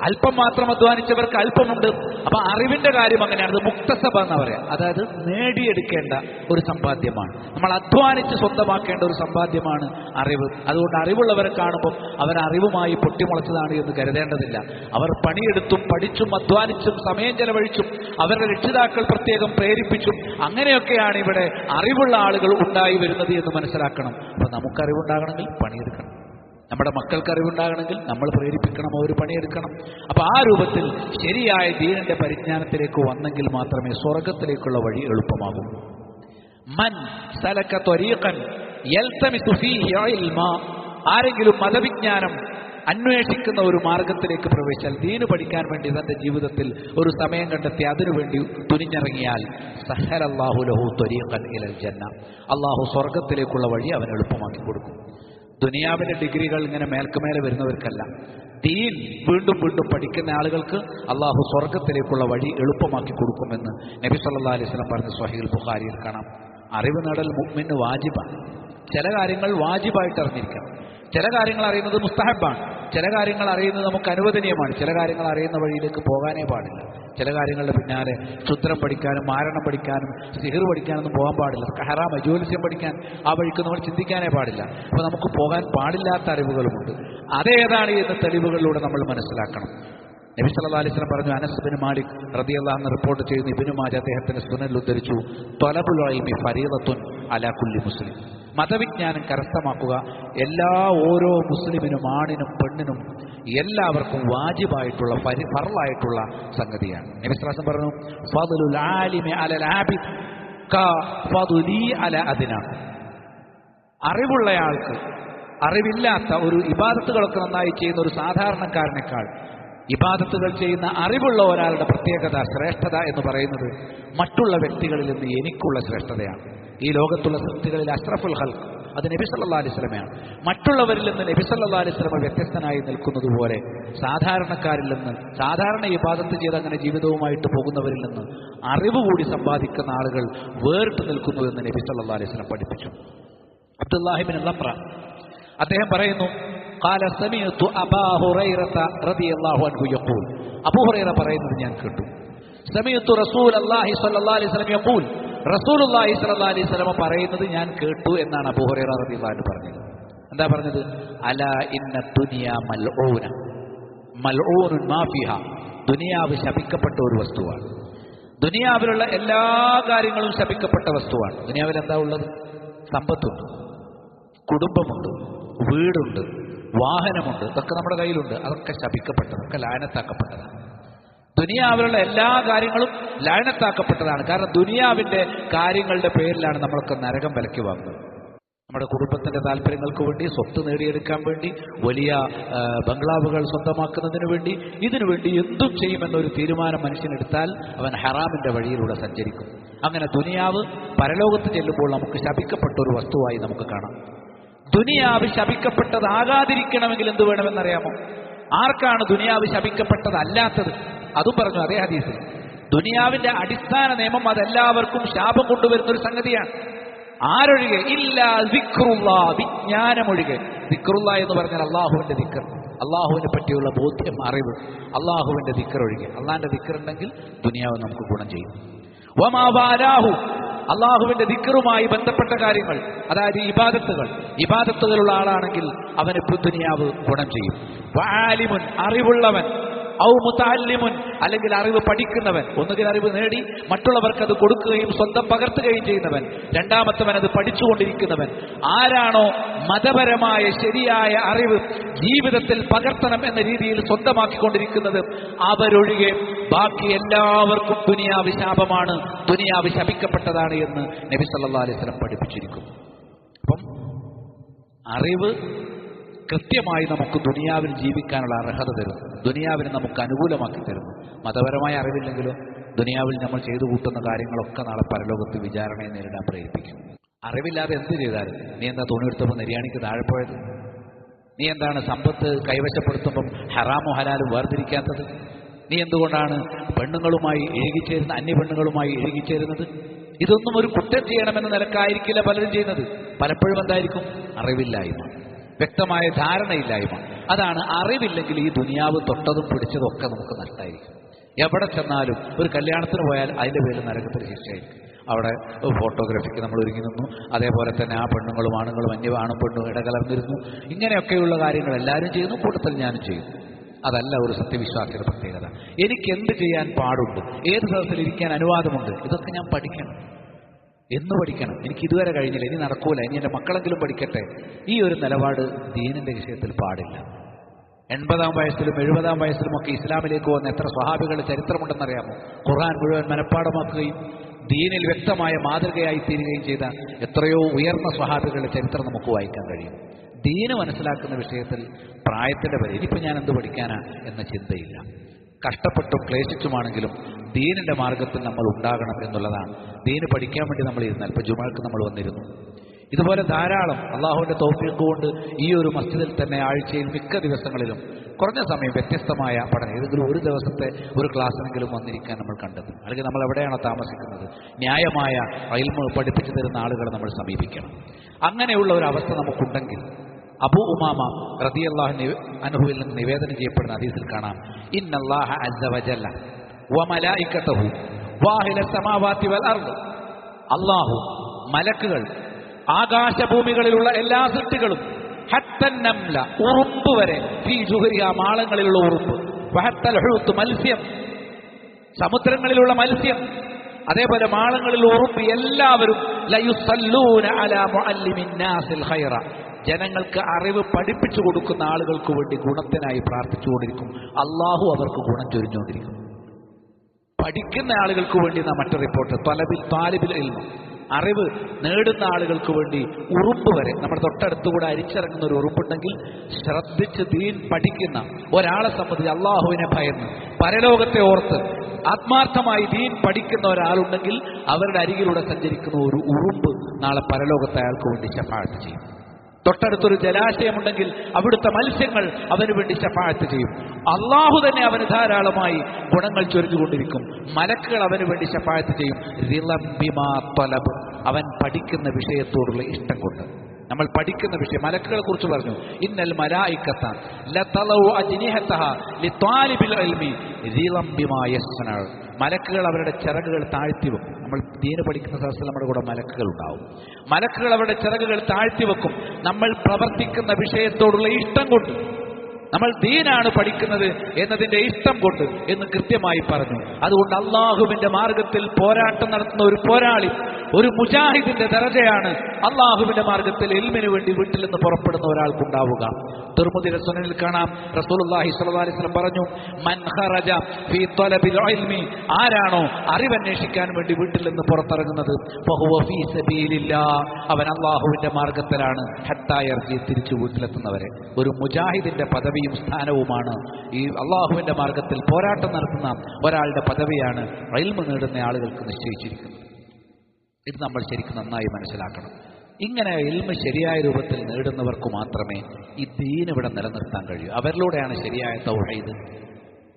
അല്പം മാത്രം അധ്വാനിച്ചവർക്ക് അല്പമുണ്ട്. അപ്പൊ അറിവിന്റെ കാര്യം അങ്ങനെയാണ്. അത് മുക്തസഭ എന്ന് പറയാം. അതായത് നേടിയെടുക്കേണ്ട ഒരു സമ്പാദ്യമാണ്. നമ്മൾ അധ്വാനിച്ച് സ്വന്തമാക്കേണ്ട ഒരു സമ്പാദ്യമാണ് അറിവ്. അതുകൊണ്ട് അറിവുള്ളവരെ കാണുമ്പോൾ അവർ അറിവുമായി പൊട്ടിമുളച്ചതാണ് എന്ന് കരുതേണ്ടതില്ല. അവർ പണിയെടുത്തും പഠിച്ചും അധ്വാനിച്ചും സമയം ചെലവഴിച്ചും അവരുടെ രക്ഷിതാക്കൾ പ്രത്യേകം പ്രേരിപ്പിച്ചും അങ്ങനെയൊക്കെയാണ് ഇവിടെ അറിവുള്ള ആളുകൾ ഉണ്ടായി വരുന്നത് എന്ന് മനസ്സിലാക്കണം. അപ്പൊ നമുക്കറിവുണ്ടാകണമെങ്കിൽ പണിയെടുക്കണം. നമ്മുടെ മക്കൾക്ക് അറിവുണ്ടാകണമെങ്കിൽ നമ്മൾ പ്രേരിപ്പിക്കണം, അവർ പണിയെടുക്കണം. അപ്പൊ ആ രൂപത്തിൽ ശരിയായ ദീനിന്റെ പരിജ്ഞാനത്തിലേക്ക് വന്നെങ്കിൽ മാത്രമേ സ്വർഗത്തിലേക്കുള്ള വഴി എളുപ്പമാകൂ. മൻ സലക ത്വരീഖൻ യൽതമിസു ഫീഹി ഇൽമ. ആരെങ്കിലും മതവിജ്ഞാനം അന്വേഷിക്കുന്ന ഒരു മാർഗത്തിലേക്ക് പ്രവേശിച്ചാൽ, ദീന് പഠിക്കാൻ വേണ്ടി തന്റെ ജീവിതത്തിൽ ഒരു സമയം കണ്ടെത്തി അതിനുവേണ്ടി തുനിഞ്ഞിറങ്ങിയാൽ, സഹലല്ലാഹു ലഹു ത്വരീഖൻ ഇലൽ ജന്ന. അല്ലാഹു സ്വർഗത്തിലേക്കുള്ള വഴി അവൻ എളുപ്പമാക്കി കൊടുക്കും. ദുനിയാവിന്റെ ഡിഗ്രികൾ ഇങ്ങനെ മേൽക്കുമേലെ വരുന്നവർക്കല്ല, ദീൻ വീണ്ടും വീണ്ടും പഠിക്കുന്ന ആളുകൾക്ക് അള്ളാഹു സ്വർഗത്തിലേക്കുള്ള വഴി എളുപ്പമാക്കി കൊടുക്കുമെന്ന് നബി സല്ലല്ലാഹു അലൈഹി വസല്ലം പറഞ്ഞ സ്വഹീഹുൽ ബുഖാരിയിൽ കാണാം. അറിവ് നേടൽ മുഅ്മിന് വാജിബാണ്. ചില കാര്യങ്ങൾ വാജിബായിട്ട് അറിഞ്ഞിരിക്കണം. ചില കാര്യങ്ങൾ അറിയുന്നത് മുസ്തഹബാണ്. ചില കാര്യങ്ങൾ അറിയുന്നത് നമുക്ക് അനുവദനീയമാണ്. ചില കാര്യങ്ങൾ അറിയുന്ന വഴിയിലേക്ക് പോകാനേ പാടില്ല. ചില കാര്യങ്ങളുടെ പിന്നാലെ ക്ഷുദ്രം പഠിക്കാനും മാരണം പഠിക്കാനും സിഹിർ പഠിക്കാനൊന്നും പോകാൻ പാടില്ല. ഹറാമ ജ്യോതിഷ്യം പഠിക്കാൻ ആ വഴിക്ക് നമ്മൾ ചിന്തിക്കാനേ പാടില്ല. അപ്പോൾ നമുക്ക് പോകാൻ പാടില്ലാത്ത അറിവുകളുമുണ്ട്. അതേതാണ് എന്ന തെളിവുകളിലൂടെ നമ്മൾ മനസ്സിലാക്കണം. നബി സല്ലല്ലാഹു അലൈഹി വസല്ലം പറഞ്ഞു, അനസ് ബിൻ മാലിക് റളിയല്ലാഹു അൻഹു റിപ്പോർട്ട് ചെയ്യുന്ന ഇബ്നു മാജ അദ്ദേഹത്തിന്റെ സുനനിൽ ഉദ്ധരിച്ചു, ത്വലബുൽ ഇൽമി ഫരീദത്തുൻ അലാ കുല്ലി മുസ്ലിം. മതവിജ്ഞാനം കരസ്ഥമാക്കുക ഓരോ മുസ്ലിമിനും ആണിനും പെണ്ണിനും എല്ലാവർക്കും വാജിബായിട്ടുള്ള ഫർളായിട്ടുള്ള സംഗതിയാണ്. നബി സല്ലല്ലാഹു അലൈഹി വസല്ലം പറഞ്ഞു, ഫദ്ലുൽ ആലിമി അലൽ ആബിദ് കഫദ്ലി അലാ അദ്നാ. അറിവുള്ളയാൾക്ക് അറിവില്ലാത്ത ഒരു ഇബാദത്തുകളൊക്കെ നന്നായി ചെയ്യുന്ന ഒരു സാധാരണക്കാരനേക്കാൾ ഇബാദത്തുകൾ ചെയ്യുന്ന അറിവുള്ള ഒരാളുടെ പ്രത്യേകത, ശ്രേഷ്ഠത എന്ന് പറയുന്നത് മറ്റുള്ള വ്യക്തികളിൽ നിന്ന് എനിക്കുള്ള ശ്രേഷ്ഠതയാണ്. ഈ ലോകത്തുള്ള സൃഷ്ടികളിൽ അഷ്റഫുൽ ഖൽഖ് അത് നബി സല്ലല്ലാഹു അലൈഹി വസല്ലമയാണ്. മറ്റുള്ളവരിൽ നിന്ന് നബി സല്ലല്ലാഹു അലൈഹി വസല്ലമ വ്യത്യസ്തനായി നിൽക്കുന്നത് പോലെ സാധാരണക്കാരിൽ നിന്ന്, സാധാരണ ഇബാദത്ത് ചെയ്ത് അങ്ങനെ ജീവിതവുമായിട്ട് പോകുന്നവരിൽ നിന്ന് അറിവ് കൂടി സമ്പാദിക്കുന്ന ആളുകൾ വേറിട്ട് നിൽക്കുന്നു എന്ന് നബി സല്ലല്ലാഹു അലൈഹി വസല്ലം പഠിപ്പിച്ചു. അബ്ദുല്ലാഹി ഇബ്നു ളംറ അദ്ദേഹം പറയുന്നു, ഖാല സമീഅതു അബാ ഹുറൈറത റളിയല്ലാഹു അൻഹു യഖൂൽ, അബൂ ഹുറൈറ പറയുന്നത് ഞാൻ കേട്ടു. സമീഅതു റസൂലല്ലാഹി സ്വല്ലല്ലാഹു അലൈഹി വസല്ലം യഖൂൽ, റസൂലുള്ളാഹി സ്വല്ലല്ലാഹു അലൈഹി വസല്ലം പറയുന്നത് ഞാൻ കേട്ടു എന്നാണ് അബൂ ഹുറൈറ റളിയല്ലാഹു അൻഹു പറഞ്ഞത്. എന്താ പറഞ്ഞത്? അലാ ഇന്ന ദുനിയ മൽഊന മൽഊനുൻ മാ ഫിഹാ, ദുനിയാവ് ശപിക്കപ്പെട്ട ഒരു വസ്തുവാണ്. ദുനിയാവിലുള്ള എല്ലാ കാര്യങ്ങളും ശപിക്കപ്പെട്ട വസ്തുവാണ്. ദുനിയാവിൽ എന്താ ഉള്ളത്? സമ്പത്തുണ്ട്, കുടുംബമുണ്ട്, വീടുണ്ട്, വാഹനമുണ്ട്, ഇതൊക്കെ നമ്മുടെ കയ്യിലുണ്ട്. അതൊക്കെ ശപിക്കപ്പെട്ടത്, ഒക്കെ ലാനത്താക്കപ്പെട്ടതാണ്. ദുനിയാവിലുള്ള എല്ലാ കാര്യങ്ങളും ലാനത്താക്കപ്പെട്ടതാണ്. കാരണം ദുനിയാവിന്റെ കാര്യങ്ങളുടെ പേരിലാണ് നമ്മളൊക്കെ നരകം വിലക്കി വാങ്ങുന്നത്. നമ്മുടെ കുടുംബത്തിന്റെ താല്പര്യങ്ങൾക്ക് വേണ്ടി, സ്വത്ത് നേടിയെടുക്കാൻ വേണ്ടി, വലിയ ബംഗ്ലാവുകൾ സ്വന്തമാക്കുന്നതിന് വേണ്ടി, ഇതിനു വേണ്ടി എന്തും ചെയ്യുമെന്നൊരു തീരുമാനം മനുഷ്യനെടുത്താൽ അവൻ ഹറാമിന്റെ വഴിയിലൂടെ സഞ്ചരിക്കും. അങ്ങനെ ദുനിയാവ് പരലോകത്ത് ചെല്ലുമ്പോൾ നമുക്ക് ശപിക്കപ്പെട്ട ഒരു വസ്തുവായി നമുക്ക് കാണാം. ദുനിയാവ് ശപിക്കപ്പെട്ടതാകാതിരിക്കണമെങ്കിൽ എന്ത് വേണമെന്നറിയാമോ? ആർക്കാണ് ദുനിയാവ് ശപിക്കപ്പെട്ടതല്ലാത്തത്? അതും പറഞ്ഞു അതേ ഹദീസിൽ. ദുനിയാവിന്റെ അടിസ്ഥാന നിയമം അതെല്ലാവർക്കും ശാപം കൊണ്ടുവരുന്ന ഒരു സംഗതിയാണ്. ആരൊഴികെ? ഇല്ലാ ദിക്റുല്ലാ, വിജ്ഞാനമൊഴികെ. ദിക്റുല്ലാ എന്ന് പറഞ്ഞാൽ അള്ളാഹുവിന്റെ ദിക്ർ, അള്ളാഹുവിനെ പറ്റിയുള്ള ബോധ്യം, അറിവ്, അള്ളാഹുവിന്റെ ദിക്ർ ഒഴികെ. അള്ളാഹിന്റെ ദിക്ർ ഉണ്ടെങ്കിൽ ദുനിയാവ് നമുക്ക് ഗുണം ചെയ്യും. വമാ വാലാഹു, അള്ളാഹുവിന്റെ ദിക്റുമായി ബന്ധപ്പെട്ട കാര്യങ്ങൾ, അതായത് ഇബാദത്തുകളുള്ള ആളാണെങ്കിൽ അവന് ദുനിയാവ് ഗുണം ചെയ്യും. വആലിമുൻ, അറിവുള്ളവൻ, ഔ മുതഅല്ലിമുൻ, അല്ലെങ്കിൽ അറിവ് പഠിക്കുന്നവൻ. ഒന്നുകിൽ അറിവ് നേടി മറ്റുള്ളവർക്ക് അത് കൊടുക്കുകയും സ്വന്തം പകർത്തുകയും ചെയ്യുന്നവൻ, രണ്ടാമത്തവൻ അത് പഠിച്ചുകൊണ്ടിരിക്കുന്നവൻ. ആരാണോ മതപരമായ ശരിയായ അറിവ് ജീവിതത്തിൽ പകർത്തണം എന്ന രീതിയിൽ സ്വന്തമാക്കിക്കൊണ്ടിരിക്കുന്നത്, അവരൊഴികെ ബാക്കി എല്ലാവർക്കും ദുനിയാവ് ശാപമാണ്, ദുനിയാവ് ശപിക്കപ്പെട്ടതാണ് എന്ന് നബി സല്ലല്ലാഹു അലൈഹി വസല്ലം പഠിപ്പിച്ചിരിക്കുന്നു. അപ്പം അറിവ് കൃത്യമായി നമുക്ക് ദുനിയാവിൽ ജീവിക്കാനുള്ള അർഹത തരുന്നു, ദുനിയാവിനെ നമുക്ക് അനുകൂലമാക്കി തരുന്നു. മതപരമായ അറിവില്ലെങ്കിലും ദുനിയാവിൽ നമ്മൾ ചെയ്തു കൂട്ടുന്ന കാര്യങ്ങളൊക്കെ നാളെ പരലോകത്ത് വിചാരണയെ നേരിടാൻ പ്രേരിപ്പിക്കും. അറിവില്ലാതെ എന്ത് ചെയ്താലും, നീ എന്താ തുണിയെടുത്തപ്പോൾ നെര്യാണിക്ക് താഴെ പോയത്? നീ എന്താണ് സമ്പത്ത് കൈവശപ്പെടുത്തുമ്പം ഹറാമോ ഹലാലും വേർതിരിക്കാത്തത്? നീ എന്തുകൊണ്ടാണ് പെണ്ണുങ്ങളുമായി ഇഴുകിച്ചേരുന്ന, അന്യ പെണ്ണുങ്ങളുമായി ഇഴുകിച്ചേരുന്നത്? ഇതൊന്നും ഒരു കുറ്റം ചെയ്യണമെന്ന നിലക്കായിരിക്കില്ല പലരും ചെയ്യുന്നത്. പലപ്പോഴും എന്തായിരിക്കും? അറിവില്ലായ്മ, വ്യക്തമായ ധാരണയില്ലായ്മ. അതാണ് അറിവില്ലെങ്കിൽ ഈ ദുനിയാവ് തൊട്ടതും പിടിച്ചതും ഒക്കെ നമുക്ക് നഷ്ടമായിരിക്കും. എവിടെ ചെന്നാലും, ഒരു കല്യാണത്തിന് പോയാൽ അതിൻ്റെ പേരിൽ നരകത്തിന് ശിക്ഷയായിരിക്കും. അവിടെ ഫോട്ടോഗ്രാഫിക്ക് നമ്മൾ ഒരുങ്ങി നിന്നു, അതേപോലെ തന്നെ ആ പെണ്ണുങ്ങളും ആണുങ്ങളും ആണും പെണ്ണും ഇടകലർന്നിരുന്നു. ഇങ്ങനെയൊക്കെയുള്ള കാര്യങ്ങൾ എല്ലാവരും ചെയ്യുന്നു, കൂട്ടത്തിൽ ഞാനും ചെയ്യുന്നു. അതല്ല ഒരു സത്യവിശ്വാസിയുടെ പ്രത്യേകത. എനിക്ക് എന്ത് ചെയ്യാൻ പാടുണ്ട്, ഏത് സദസ്സിൽ ഇരിക്കാൻ അനുവാദമുണ്ട്, ഇതൊക്കെ ഞാൻ പഠിക്കണം. എന്ന് പഠിക്കണം. എനിക്ക് ഇതുവരെ കഴിഞ്ഞില്ല, ഇനി നടക്കൂല, ഇനി എൻ്റെ മക്കളെങ്കിലും പഠിക്കട്ടെ. ഈ ഒരു നിലപാട് ദീനിന്റെ വിഷയത്തിൽ പാടില്ല. 80-ാം വയസ്സിലും 70-ാം വയസ്സിലും ഒക്കെ ഇസ്ലാമിലേക്ക് വന്ന എത്ര സ്വഹാബികളുടെ ചരിത്രമുണ്ടെന്നറിയാമോ? ഖുർആൻ മുഴുവൻ മനഃപ്പാടമാക്കുകയും ദീനിൽ വ്യക്തമായ മാതൃകയായി തീരുകയും ചെയ്ത എത്രയോ ഉയർന്ന സ്വഹാബികളുടെ ചരിത്രം നമുക്ക് വായിക്കാൻ കഴിയും. ദീന് മനസ്സിലാക്കുന്ന വിഷയത്തിൽ പ്രായത്തിന്റെ വരെ ഇനിയിപ്പോൾ ഞാൻ എന്ത് പഠിക്കാനാ എന്ന ചിന്തയില്ല. കഷ്ടപ്പെട്ടും ക്ലേശിച്ചുമാണെങ്കിലും ദീനിന്റെ മാർഗത്തിൽ നമ്മൾ ഉണ്ടാകണം എന്നുള്ളതാണ്. ദീന് പഠിക്കാൻ വേണ്ടി നമ്മൾ ഇരുന്നാൽ, ഇപ്പോൾ ജുമഅക്ക് നമ്മൾ വന്നിരുന്നു. ഇതുപോലെ ധാരാളം അള്ളാഹുവിന്റെ തൗഫീഖ് കൊണ്ട് ഈ ഒരു മസ്ജിദിൽ തന്നെ ആഴ്ചയിൽ മിക്ക ദിവസങ്ങളിലും കുറഞ്ഞ സമയം വ്യത്യസ്തമായ പഠനം, ഏതെങ്കിലും ഒരു ദിവസത്തെ ഒരു ക്ലാസ്സിനെങ്കിലും വന്നിരിക്കാൻ നമ്മൾ കണ്ടെത്തും. അല്ലെങ്കിൽ നമ്മൾ എവിടെയാണോ താമസിക്കുന്നത്, ന്യായമായ ഇൽമ് പഠിപ്പിച്ചു തരുന്ന ആളുകളെ നമ്മൾ സമീപിക്കണം. അങ്ങനെയുള്ള ഒരു അവസ്ഥ നമുക്കുണ്ടെങ്കിൽ, അബൂ ഉമാമ റളിയല്ലാഹു അൻഹുവിൽ നിന്ന് നിവേദനം ചെയ്യപ്പെടുന്ന ഹദീസിൽ കാണാം, ഇന്നല്ലാഹ അസ്സ വജല്ല വമലായികതഹു വാഹില സമാവാതി വൽ അർദ്, അല്ലാഹു, മലക്കുകൾ, ആകാശഭൂമികളിലുള്ള എല്ലാ സൃഷ്ടികളും, ഹത്തൻ നംല, ഉറുമ്പ് വരെ, ഫീ ജുഹരിഹ, മാളങ്ങളിലുള്ള ഉറുമ്പ്, വഹത്തൽ ഹൂത്ത്, മത്സ്യം, സമുദ്രങ്ങളിലുള്ള മത്സ്യം, അതേപോലെ മാളങ്ങളിലുള്ള ഉറുമ്പ്, എല്ലാവരും ലയുസല്ലൂന അലാ മുഅല്ലിമിൻ നാസിൽ ഖൈറ, ജനങ്ങൾക്ക് അറിവ് പഠിപ്പിച്ചു കൊടുക്കുന്ന ആളുകൾക്ക് വേണ്ടി ഗുണത്തിനായി പ്രാർത്ഥിച്ചുകൊണ്ടിരിക്കും. അള്ളാഹു അവർക്ക് ഗുണം ചൊരിഞ്ഞുകൊണ്ടിരിക്കും. പഠിക്കുന്ന ആളുകൾക്ക് വേണ്ടി നാം മറ്റു റിപ്പോർട്ട്, താലിബുൽ ഇൽമ്, അറിവ് നേടുന്ന ആളുകൾക്ക് വേണ്ടി ഉറുമ്പ് വരെ നമ്മുടെ തൊട്ടടുത്തുകൂടെ അരിച്ചിറങ്ങുന്ന ഒരു ഉറുമ്പുണ്ടെങ്കിൽ ശ്രദ്ധിച്ച് ദീൻ പഠിക്കുന്ന ഒരാളെ സംബന്ധിച്ച് അള്ളാഹുവിനെ ഭയന്ന് പരലോകത്തെ ഓർത്ത് ആത്മാർത്ഥമായി ദീൻ പഠിക്കുന്ന ഒരാളുണ്ടെങ്കിൽ അവരുടെ അരികിലൂടെ സഞ്ചരിക്കുന്ന ഒരു ഉറുമ്പ് നാളെ പരലോകത്തെ അയാൾക്ക് വേണ്ടി ശഫാഅത്ത് ചെയ്യും. തൊട്ടടുത്തൊരു ജലാശയമുണ്ടെങ്കിൽ അവിടുത്തെ മത്സ്യങ്ങൾ അവന് വേണ്ടി ശഫാഅത്ത് ചെയ്യും. അള്ളാഹു തന്നെ അവന് ധാരാളമായി ഗുണങ്ങൾ ചൊരിഞ്ഞുകൊണ്ടിരിക്കും. മലക്കുകൾ അവന് വേണ്ടി ശഫാഅത്ത് ചെയ്യും. റിളം ബിമാ ത്വലബ്, അവൻ പഠിക്കുന്ന വിഷയത്തോടുള്ള ഇഷ്ടം കൊണ്ട്. നമ്മൾ പഠിക്കുന്ന വിഷയം മലക്കുകളെ കുറിച്ച് പറഞ്ഞു, ഇന്നൽ മലായികത ലതലഉ അജ്നിഹതഹ ലിത്വാലിബിൽ ഇൽമി റിളം ബിമാ യസ്നഉ. മലക്കുകൾ അവരുടെ ചിറകുകൾ താഴ്ത്തിവെക്കും. നമ്മൾ ദീന് പഠിക്കുന്ന സദസ്സിൽ നമ്മുടെ കൂടെ മലക്കുകൾ ഉണ്ടാവും. മലക്കുകൾ അവരുടെ ചിറകുകൾ താഴ്ത്തിവെക്കും നമ്മൾ പ്രവർത്തിക്കുന്ന വിഷയത്തോടുള്ള ഇഷ്ടം കൊണ്ട്. നമ്മൾ ദീനാണ് പഠിക്കുന്നത് എന്നതിന്റെ ഇഷ്ടം കൊണ്ട് എന്ന് കൃത്യമായി പറഞ്ഞു. അതുകൊണ്ട് അള്ളാഹുവിന്റെ മാർഗത്തിൽ പോരാട്ടം നടത്തുന്ന ഒരു പോരാളി, ഒരു മുജാഹിദിന്റെ ദറജയാണ് അള്ളാഹുവിന്റെ മാർഗത്തിൽ ഇൽമിന് വേണ്ടി വീട്ടിൽ നിന്ന് പുറപ്പെടുന്ന ഒരാൾക്കുണ്ടാവുക. തിർമിദി സുനനിൽ കാണാം, റസൂലുള്ളാഹി സ്വല്ലല്ലാഹു അലൈഹി വസല്ലം പറഞ്ഞു, മൻ ഖറജ ഫീ ത്വലബിൽ ഇൽമി, ആരാണോ അറിവന്വേഷിക്കാൻ വേണ്ടി വീട്ടിൽ നിന്ന് പുറത്തിറങ്ങുന്നത്, ഫഹുവ ഫീ സബീലില്ലാഹ്, അവൻ അള്ളാഹുവിന്റെ മാർഗത്തിലാണ്, ഹത്താ യർജി, തിരിച്ചു വീട്ടിലെത്തുന്നവരെ. ഒരു മുജാഹിദിന്റെ പദവിയും സ്ഥാനവുമാണ് ഈ അള്ളാഹുവിന്റെ മാർഗത്തിൽ പോരാട്ടം നടത്തുന്ന ഒരാളുടെ പദവിയാണ് ഇൽമ് നേടുന്ന ആളുകൾക്ക് നിശ്ചയിച്ചിരിക്കുന്നത്. ഇത് നമ്മൾ ശരിക്കും നന്നായി മനസ്സിലാക്കണം. ഇങ്ങനെ ഇൽമ് ശരിയായ രൂപത്തിൽ നേടുന്നവർക്ക് മാത്രമേ ഈ ദീൻ ഇവിടെ നിലനിർത്താൻ കഴിയൂ. അവരിലൂടെയാണ് ശരിയായ തൗഹീദ്,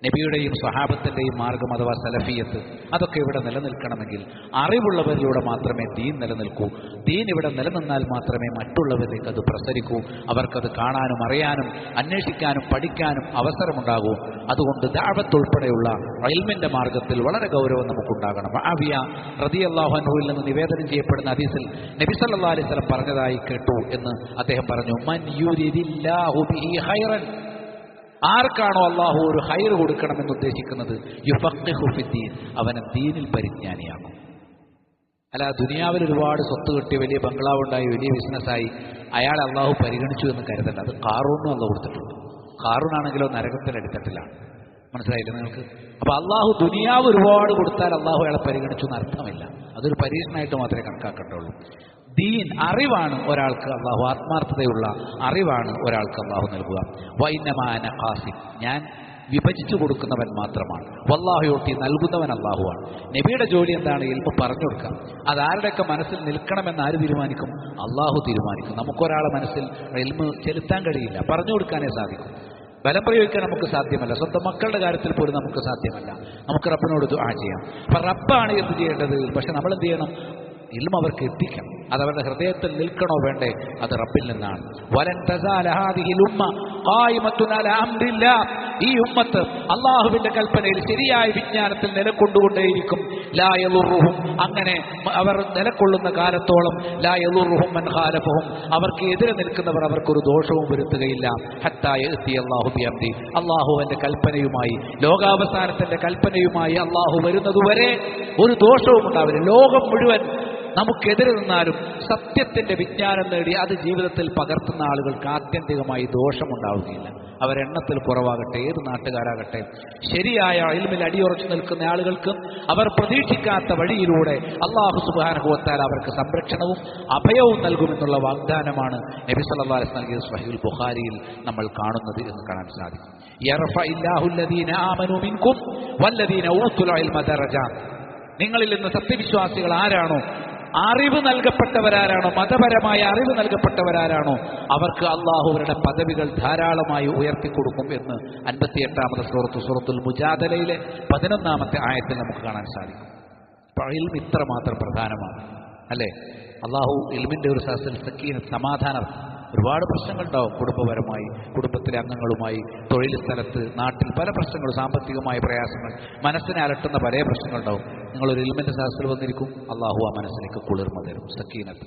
നബിയുടെയും സ്വഹാബത്തിന്റെയും മാർഗം അഥവാ സലഫിയത്ത്, അതൊക്കെ ഇവിടെ നിലനിൽക്കണമെങ്കിൽ അറിവുള്ളവരിലൂടെ മാത്രമേ ദീൻ നിലനിൽക്കൂ. ദീൻ ഇവിടെ നിലനിന്നാൽ മാത്രമേ മറ്റുള്ളവരിലേക്ക് അത് പ്രസരിക്കൂ, അവർക്കത് കാണാനും അറിയാനും അന്വേഷിക്കാനും പഠിക്കാനും അവസരമുണ്ടാകൂ. അതുകൊണ്ട് ദഅവത്ത് ഉൾപ്പെടെയുള്ള ഇൽമിന്റെ മാർഗത്തിൽ വളരെ ഗൗരവം നമുക്കുണ്ടാകണം. മുആവിയ റളിയല്ലാഹു അൻഹുവിൽ നിന്ന് നിവേദനം ചെയ്യപ്പെടുന്ന ഹദീസിൽ നബി സല്ലല്ലാഹു അലൈഹി വസല്ലം പറഞ്ഞതായി കേട്ടു എന്ന് അദ്ദേഹം പറഞ്ഞു, മൻ യുരിദില്ലാഹു ബിഹി ഖൈറൻ, ആർക്കാണോ അള്ളാഹു ഒരു ഹൈർ കൊടുക്കണമെന്ന് ഉദ്ദേശിക്കുന്നത്, യുഫഖിഹു ഫിദ്ദീൻ, അവനെ ദീനിൽ പരിജ്ഞാനിയാകും. അല്ല ദുനിയാവിൽ ഒരുപാട് സ്വത്ത് കിട്ടി, വലിയ ബംഗ്ലാവ് ഉണ്ടായി, വലിയ ബിസിനസ്സായി അയാളെ അള്ളാഹു പരിഗണിച്ചു എന്ന് കരുതണ്ട. അത് ഖാറൂനും അള്ളാഹു കൊടുത്തിട്ടുണ്ട്. ഖാറൂനാണെങ്കിലോ നരകത്തിലടിത്തട്ടിലാണ്. മനസ്സിലായില്ലേ നിങ്ങൾക്ക്? അപ്പൊ അള്ളാഹു ദുനിയാവ് ഒരുപാട് കൊടുത്താൽ അള്ളാഹു അയാളെ പരിഗണിച്ചു എന്ന് അർത്ഥമില്ല. അതൊരു പരീക്ഷണമായിട്ട് മാത്രമേ കണക്കാക്കേണ്ടുള്ളൂ. ദീൻ അറിവാണ് ഒരാൾക്ക് അള്ളാഹു, ആത്മാർത്ഥതയുള്ള അറിവാണ് ഒരാൾക്ക് അള്ളാഹു നൽകുക. വൈന്നമാന ഖാസിം, ഞാൻ വിഭജിച്ചു കൊടുക്കുന്നവൻ മാത്രമാണ്. വല്ലാഹു യുഅ്തി, നൽകുന്നവൻ അള്ളാഹുവാണ്. നബിയുടെ ജോലി എന്താണ്? ഇൽമ് പറഞ്ഞു കൊടുക്കുക. അതാരുടെയൊക്കെ മനസ്സിൽ നിൽക്കണമെന്ന് ആര് തീരുമാനിക്കും? അള്ളാഹു തീരുമാനിക്കും. നമുക്കൊരാളെ മനസ്സിൽ ഇൽമ് ചെലുത്താൻ കഴിയില്ല, പറഞ്ഞു കൊടുക്കാനേ സാധിക്കും. ബലം പ്രയോഗിക്കാൻ നമുക്ക് സാധ്യമല്ല. സ്വന്തം മക്കളുടെ കാര്യത്തിൽ പോലും നമുക്ക് സാധ്യമല്ല. നമുക്ക് റബ്ബിനോട് ദുആ ചെയ്യാം. അപ്പൊ റബ്ബാണ് എന്ത് ചെയ്യേണ്ടത്? പക്ഷെ നമ്മൾ എന്ത് ചെയ്യണം? ഇൽമ അവർക്ക് എത്തിക്കണം. അതവരുടെ ഹൃദയത്തിൽ നിൽക്കണോ വേണ്ടേ? അത് റബ്ബിൽ നിന്നാണ്. വലൻ തസാല ഹാദിഹിൽ ഉമ്മ ഖായിമത്തുൻ അലാ അംരില്ലാഹ്, ഈ ഉമ്മത്ത് അള്ളാഹുവിന്റെ കൽപ്പനയിൽ ശരിയായ വിജ്ഞാനത്തിൽ നിലകൊണ്ടുകൊണ്ടേയിരിക്കും. ലാ യളുറുഹും, അങ്ങനെ അവർ നിലകൊള്ളുന്ന കാലത്തോളം, ലാ യളുറുഹും മൻ ഖാലഫഹും, അവർക്ക് എതിരെ നിൽക്കുന്നവർ അവർക്കൊരു ദോഷവും വരുത്തുകയില്ല. ഹത്താ യഅതി അല്ലാഹു ബിഅംരി, അള്ളാഹുവിന്റെ കൽപ്പനയുമായി, ലോകാവസാനത്തിന്റെ കൽപ്പനയുമായി അള്ളാഹു വരുന്നതുവരെ ഒരു ദോഷവും ഉണ്ടാവില്ല. ലോകം മുഴുവൻ നമുക്കെതിരെ നിന്നാലും സത്യത്തിന്റെ വിജ്ഞാനം നേടി അത് ജീവിതത്തിൽ പകർത്തുന്ന ആളുകൾക്ക് ആത്യന്തികമായി ദോഷമുണ്ടാവുകയില്ല. അവരെണ്ണത്തിൽ കുറവാകട്ടെ, ഏത് നാട്ടുകാരാകട്ടെ, ശരിയായ ഇൽമിൽ അടിയുറച്ചു നിൽക്കുന്ന ആളുകൾക്ക് അവർ പ്രതീക്ഷിക്കാത്ത വഴിയിലൂടെ അല്ലാഹു സുബ്ഹാനഹു വ തആല അവർക്ക് സംരക്ഷണവും അഭയവും നൽകുമെന്നുള്ള വാഗ്ദാനമാണ് നബി സല്ലല്ലാഹു അലൈഹി വസല്ലം നൽകിയ സ്വഹീഹുൽ ബുഖാരിയിൽ നമ്മൾ കാണുന്നത് എന്ന് കാണാൻ സാധിക്കും. യർഫഇല്ലാഹു അല്ലദീന ആമനൂ മിൻകും വല്ലദീന ഊതുൽ ഇൽമ ദറജാത്ത്, നിങ്ങളിൽ നിന്ന് സത്യവിശ്വാസികൾ ആരാണോ, അറിവ് നൽകപ്പെട്ടവരാരാണോ, മതപരമായ അറിവ് നൽകപ്പെട്ടവരാരാണോ, അവർക്ക് അള്ളാഹു അവരുടെ പദവികൾ ധാരാളമായി ഉയർത്തിക്കൊടുക്കും എന്ന് 58ാമത്തെ സൂറത്തുൽ മുജാദലയിലെ 11ാമത്തെ ആയത്തിൽ നമുക്ക് കാണാൻ സാധിക്കും. ഇൽമ് ഇത്രമാത്രം പ്രധാനമാണ് അല്ലേ? അള്ളാഹു ഇൽമിന്റെ ഒരു സദസ്സിൽ സക്കീനത്ത്, സമാധാനം. ഒരുപാട് പ്രശ്നങ്ങളുണ്ടാവും കുടുംബപരമായി, കുടുംബത്തിലെ അംഗങ്ങളുമായി, തൊഴിൽ സ്ഥലത്ത്, നാട്ടിൽ പല പ്രശ്നങ്ങളും, സാമ്പത്തികമായ പ്രയാസങ്ങൾ, മനസ്സിനെ അലട്ടുന്ന പല പ്രശ്നങ്ങളുണ്ടാവും. നിങ്ങളൊരു ഇൽമിന്റെ സദസ്സിൽ വന്നിരിക്കും, അള്ളാഹു ആ മനസ്സിലേക്ക് കുളിർമ തരും, സക്കീനത്ത്.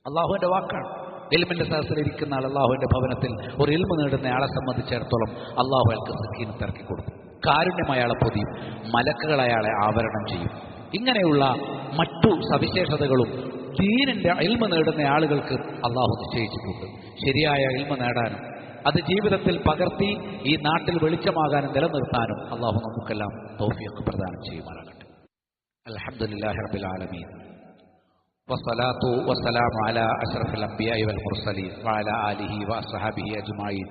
അള്ളാഹുവിന്റെ വാക്കാണ്. ഇൽമിന്റെ സദസ്സിലിരിക്കുന്ന ആൾ അള്ളാഹുവിന്റെ ഭവനത്തിൽ ഒരു ഇൽമ് നേടുന്ന ആളെ സംബന്ധിച്ചിടത്തോളം അള്ളാഹു അയാൾക്ക് സക്കീനത്ത് ഇറക്കി കൊടുക്കും. കാരുണ്യം അയാളെ പൊതിയും, മലക്കുകൾ അയാളെ ആവരണം ചെയ്യും. ഇങ്ങനെയുള്ള മറ്റു സവിശേഷതകളും ദീനിന്റെ ഇൽമ നേടുന്ന ആളുകൾക്ക് അള്ളാഹു നിശ്ചയിച്ചിട്ടുണ്ട്. ശരിയായ ഇൽമ നേടാനും അത് ജീവിതത്തിൽ പകർത്തി ഈ നാട്ടിൽ വെളിച്ചമാകാനും നിലനിർത്താനും അള്ളാഹു നമുക്കെല്ലാം തൗഫീഖ് പ്രദാനം ചെയ്യുമാറാകട്ടെ. അൽഹംദുലില്ലാഹി റബ്ബിൽ ആലമീൻ വസ്സലാത്തു വസ്സലാമു അലാ അഷ്റഫിൽ അംബിയാഇ വൽ മുർസലീൻ വഅലാ ആലിഹി വഅസ്ഹാബിഹി അജ്മഈൻ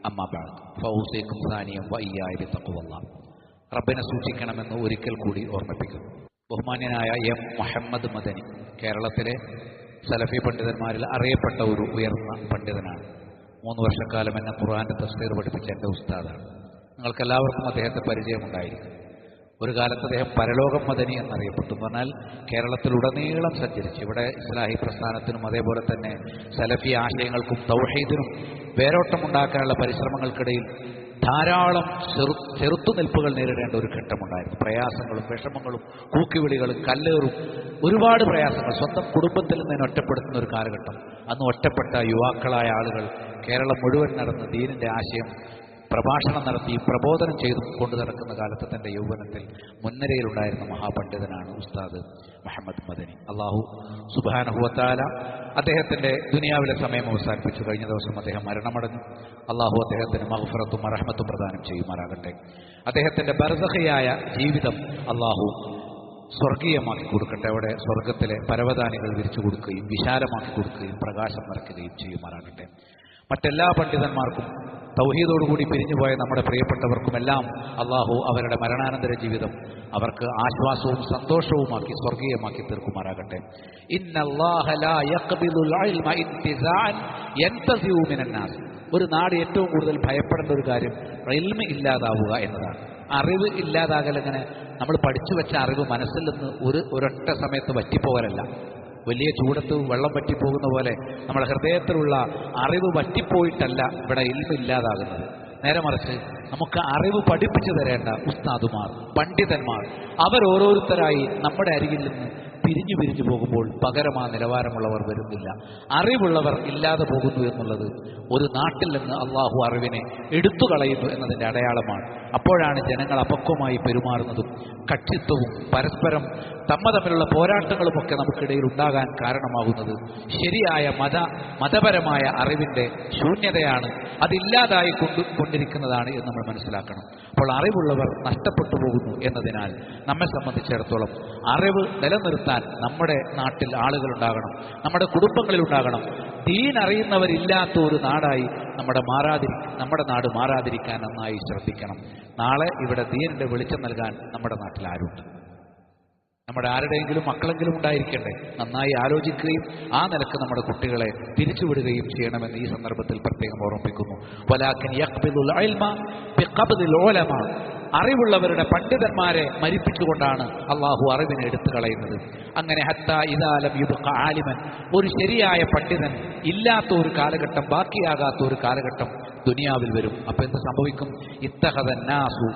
അമ്മാ ബഅദ് ഫൗസീകും സാനിയം വഇയ്യായ ബിത്തഖ്വല്ലാഹ്. റബ്ബിനെ സൂക്ഷിക്കണമെന്ന് ഒരിക്കൽ കൂടി ഓർമ്മിപ്പിക്കുന്നു. ബഹുമാന്യനായ എം മുഹമ്മദ് മദനി കേരളത്തിലെ സലഫി പണ്ഡിതന്മാരിൽ അറിയപ്പെട്ട ഒരു ഉയർന്ന പണ്ഡിതനാണ്. 3 വർഷക്കാലം എന്നെ ഖുർആന്റെ തഫ്സീർ പഠിപ്പിച്ച എൻ്റെ ഉസ്താദാണ്. നിങ്ങൾക്കെല്ലാവർക്കും അദ്ദേഹത്തെ പരിചയമുണ്ടായിരിക്കും. ഒരു കാലത്ത് അദ്ദേഹം പരലോകം മദനി എന്നറിയപ്പെട്ടു. എന്ന് പറഞ്ഞാൽ കേരളത്തിലുടനീളം സഞ്ചരിച്ച് ഇവിടെ ഇസ്ലാഹി പ്രസ്ഥാനത്തിനും അതേപോലെ തന്നെ സലഫി ആശയങ്ങൾക്കും തൗഹീദിനും വേരോട്ടമുണ്ടാക്കാനുള്ള പരിശ്രമങ്ങൾക്കിടയിൽ ധാരാളം ചെറുത്തുനിൽപ്പുകൾ നേരിടേണ്ട ഒരു ഘട്ടമുണ്ടായിരുന്നു. പ്രയാസങ്ങളും വിഷമങ്ങളും കൂക്കിവിളികളും കല്ലേറും ഒരുപാട് പ്രയാസങ്ങൾ. സ്വന്തം കുടുംബത്തിൽ നിന്ന് ഒറ്റപ്പെടുത്തുന്ന ഒരു കാലഘട്ടം. അന്ന് ഒറ്റപ്പെട്ട യുവാക്കളായ ആളുകൾ കേരളം മുഴുവൻ നടന്ന് ദീനിൻ്റെ ആശയം പ്രഭാഷണം നടത്തി പ്രബോധനം ചെയ്തു കൊണ്ടു നടക്കുന്ന കാലത്ത് തൻ്റെ യൗവനത്തിൽ മുൻനിരയിലുണ്ടായിരുന്ന മഹാപണ്ഡിതനാണ് ഉസ്താദ് മുഹമ്മദ് മദനി. അള്ളാഹു സുബ്ഹാനഹു വ തആല അദ്ദേഹത്തിൻ്റെ ദുനിയാവിലെ സമയം അവസാനിപ്പിച്ചു. കഴിഞ്ഞ ദിവസം അദ്ദേഹം മരണമടഞ്ഞു. അള്ളാഹു അദ്ദേഹത്തിന് മഗ്ഫിറത്തും റഹ്മത്തും പ്രദാനം ചെയ്യുമാറാകട്ടെ. അദ്ദേഹത്തിൻ്റെ ബർസഖിയായ ജീവിതം അള്ളാഹു സ്വർഗീയമാക്കി കൊടുക്കട്ടെ. അവിടെ സ്വർഗത്തിലെ പരവതാനികൾ വിരിച്ചു കൊടുക്കുകയും വിശാലമാക്കി കൊടുക്കുകയും പ്രകാശം നിറയ്ക്കുകയും ചെയ്യുമാറാകട്ടെ. മറ്റെല്ലാ പണ്ഡിതന്മാർക്കും തൗഹീദോടുകൂടി പിരിഞ്ഞുപോയ നമ്മുടെ പ്രിയപ്പെട്ടവർക്കുമെല്ലാം അള്ളാഹു അവരുടെ മരണാനന്തര ജീവിതം അവർക്ക് ആശ്വാസവും സന്തോഷവുമാക്കി സ്വർഗീയമാക്കി തീർക്കുമാറാകട്ടെ. ഇന്നല്ലാഹ ലാ യഖ്ബിദുൽ ഇൽമ ഇന്തിസാഅൻ യൻതസിഉ മിനന്നാസ്. ഒരു നാട് ഏറ്റവും കൂടുതൽ ഭയപ്പെടേണ്ട ഒരു കാര്യം ഇൽമ ഇല്ലാതാവുക എന്നതാണ്. അറിവ് ഇല്ലാതാകലെങ്ങനെ നമ്മൾ പഠിച്ചു വെച്ച അറിവ് മനസ്സിൽ നിന്ന് ഒരൊറ്റ സമയത്ത് വറ്റിപ്പോകലല്ല. വലിയ ചൂടത്ത് വെള്ളം വറ്റിപ്പോകുന്ന പോലെ നമ്മുടെ ഹൃദയത്തിലുള്ള അറിവ് വറ്റിപ്പോയിട്ടല്ല ഇവിടെ ഇൽമ ഇല്ലാതാകുന്നത്. നേരെ മറിച്ച് നമുക്ക് അറിവ് പഠിപ്പിച്ചു തരേണ്ട ഉസ്താദുമാർ, പണ്ഡിതന്മാർ അവരോരോരുത്തരായി നമ്മുടെ അരികിൽ നിന്ന് പിരിഞ്ഞു പോകുമ്പോൾ പകരം ആ നിലവാരമുള്ളവർ വരുന്നില്ല. അറിവുള്ളവർ ഇല്ലാതെ പോകുന്നു എന്നുള്ളത് ഒരു നാട്ടിൽ നിന്ന് അള്ളാഹു അറിവിനെ എടുത്തു കളയുന്നു എന്നതിൻ്റെ അടയാളമാണ്. അപ്പോഴാണ് ജനങ്ങൾ അപക്വമായി പെരുമാറുന്നതും കക്ഷിത്വവും പരസ്പരം തമ്മിലുള്ള പോരാട്ടങ്ങളുമൊക്കെ നമുക്കിടയിൽ ഉണ്ടാകാൻ കാരണമാകുന്നത്. ശരിയായ മതപരമായ അറിവിൻ്റെ ശൂന്യതയാണ്, അതില്ലാതായി കൊണ്ടിരിക്കുന്നതാണ് എന്ന് നമ്മൾ മനസ്സിലാക്കണം. അപ്പോൾ അറിവുള്ളവർ നഷ്ടപ്പെട്ടു പോകുന്നു എന്നതിനാൽ നമ്മെ സംബന്ധിച്ചിടത്തോളം അറിവ് നിലനിർത്താൻ നമ്മുടെ നാട്ടിൽ ആളുകളുണ്ടാകണം, നമ്മുടെ കുടുംബങ്ങളിൽ ഉണ്ടാകണം. ദീൻ അറിയുന്നവരില്ലാത്ത ഒരു നാടായി നമ്മുടെ നാട് മാറാതിരിക്കാൻ നന്നായി ശ്രദ്ധിക്കണം. നാളെ ഇവിടെ ദീനിന്റെ വെളിച്ചം നൽകാൻ നമ്മുടെ നാട്ടിൽ ആരുണ്ട്? നമ്മുടെ ആരുടെയെങ്കിലും മക്കളെങ്കിലും ഉണ്ടായിരിക്കണ്ടേ? നന്നായി ആലോചിക്കുകയും ആ നിലക്ക് നമ്മുടെ കുട്ടികളെ തിരിച്ചുവിടുകയും ചെയ്യണമെന്ന് ഈ സന്ദർഭത്തിൽ പ്രത്യേകം ഓർമ്മിപ്പിക്കുന്നു. വലാകിൻ യഖ്ബിദുൽ ഇൽമ ബിഖബ്ദിൽ ഉലമ. അറിവുള്ളവരുടെ പണ്ഡിതന്മാരെ മരിപ്പിച്ചുകൊണ്ടാണ് അള്ളാഹു അറിവിനെ എടുത്തു കളയുന്നത്. അങ്ങനെ ഹത്താ ഇദാ ലം യുബ്ഖ ആലിമൻ, ഒരു ശരിയായ പണ്ഡിതൻ ഇല്ലാത്ത ഒരു കാലഘട്ടം, ബാക്കിയാകാത്ത ഒരു കാലഘട്ടം ദുനിയാവിൽ വരും. അപ്പൊ എന്ത് സംഭവിക്കും? ഇത്തഖദന്നാസു